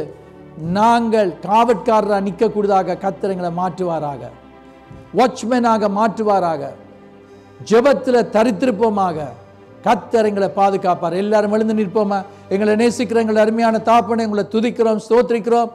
நாங்கள் காவற்காரராக நிற்கக்கூடியதாக கர்த்தர் எங்களை மாற்றுவாராக, வாட்ச்மேனாக மாற்றுவாராக, ஜெபத்தில் தரித்திருப்போமாக. கர்த்தர் எங்களை பாதுகாப்பார். எல்லாரும் எழுந்து நிற்போமா? எங்களை நேசிக்கிற எங்களை அருமையான தாப்பனை உங்களை துதிக்கிறோம், ஸ்தோத்திரிக்கிறோம்.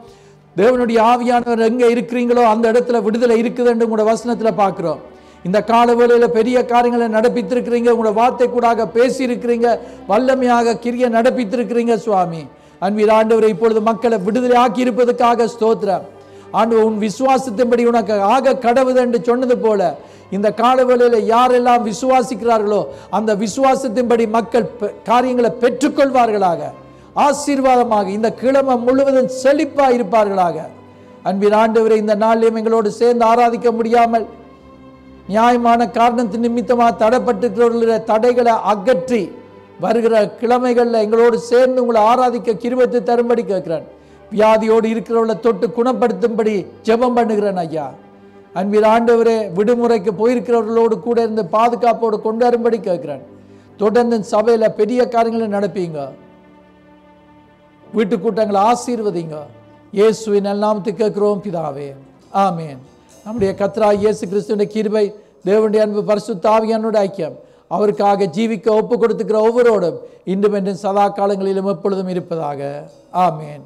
தேவனுடைய ஆவியானவர் எங்கே இருக்கிறீங்களோ அந்த இடத்துல விடுதலை இருக்குது என்று உங்களோட வசனத்தில் பார்க்கிறோம். இந்த கால வேளையில் பெரிய காரியங்களை நடப்பித்திருக்கிறீங்க, உங்களோட வார்த்தை கூடாக பேசி இருக்கிறீங்க, வல்லமையாக கிரியை நடப்பித்திருக்கிறீங்க சுவாமி. அன்பில் ஆண்டவரை இப்பொழுது மக்களை விடுதலை ஆக்கி இருப்பதற்காக ஸ்தோத்திரம். ஆண்டவர் உன் விசுவாசத்தின்படி உனக்கு ஆக கடவுது என்று சொன்னது போல இந்த கால வேளையில் யாரெல்லாம் விசுவாசிக்கிறார்களோ அந்த விசுவாசத்தின்படி மக்கள் காரியங்களை பெற்றுக்கொள்வார்களாக, ஆசீர்வாதமாக இந்த கிழமை முழுவதும் செழிப்பாக இருப்பார்களாக. அன்பின் ஆண்டவரை இந்த நாளிலும் எங்களோடு சேர்ந்து ஆராதிக்க முடியாமல் நியாயமான காரணத்தின் நிமித்தமாக தடைப்பட்டிருக்கிறவர்களுடைய தடைகளை அகற்றி வருகிற கிழமைகளில் எங்களோடு சேர்ந்து உங்களை ஆராதிக்க கிருபை தரும்படி கேட்கிறேன். வியாதியோடு இருக்கிறவர்களை தொட்டு குணப்படுத்தும்படி ஜெபம் பண்ணுகிறேன் ஐயா. அன்பின் ஆண்டவரே, விடுமுறைக்கு போயிருக்கிறவர்களோடு கூட இருந்து பாதுகாப்போடு கொண்டு வரும்படி கேட்கிறேன். தொடர்ந்து சபையில் பெரிய காரியங்களை நடப்பீங்க. வீட்டு கூட்டங்களை ஆசீர்வதிங்க. இயேசுவின் நாமத்துக்கு கேட்கிறோம் பிதாவே, ஆமென். நம்முடைய கர்த்தராகிய இயேசு கிறிஸ்துவின் கிருபை, தேவனுடைய அன்பு, பரிசுத்த ஆவியானவருடைய ஐக்கியம் அவருக்காக ஜீவிக்க ஒப்பு கொடுத்துக்கிற ஒவ்வொருவரோடும் இன்றும் என்றும் சதா காலங்களிலும் எப்பொழுதும் இருப்பதாக. ஆமென்.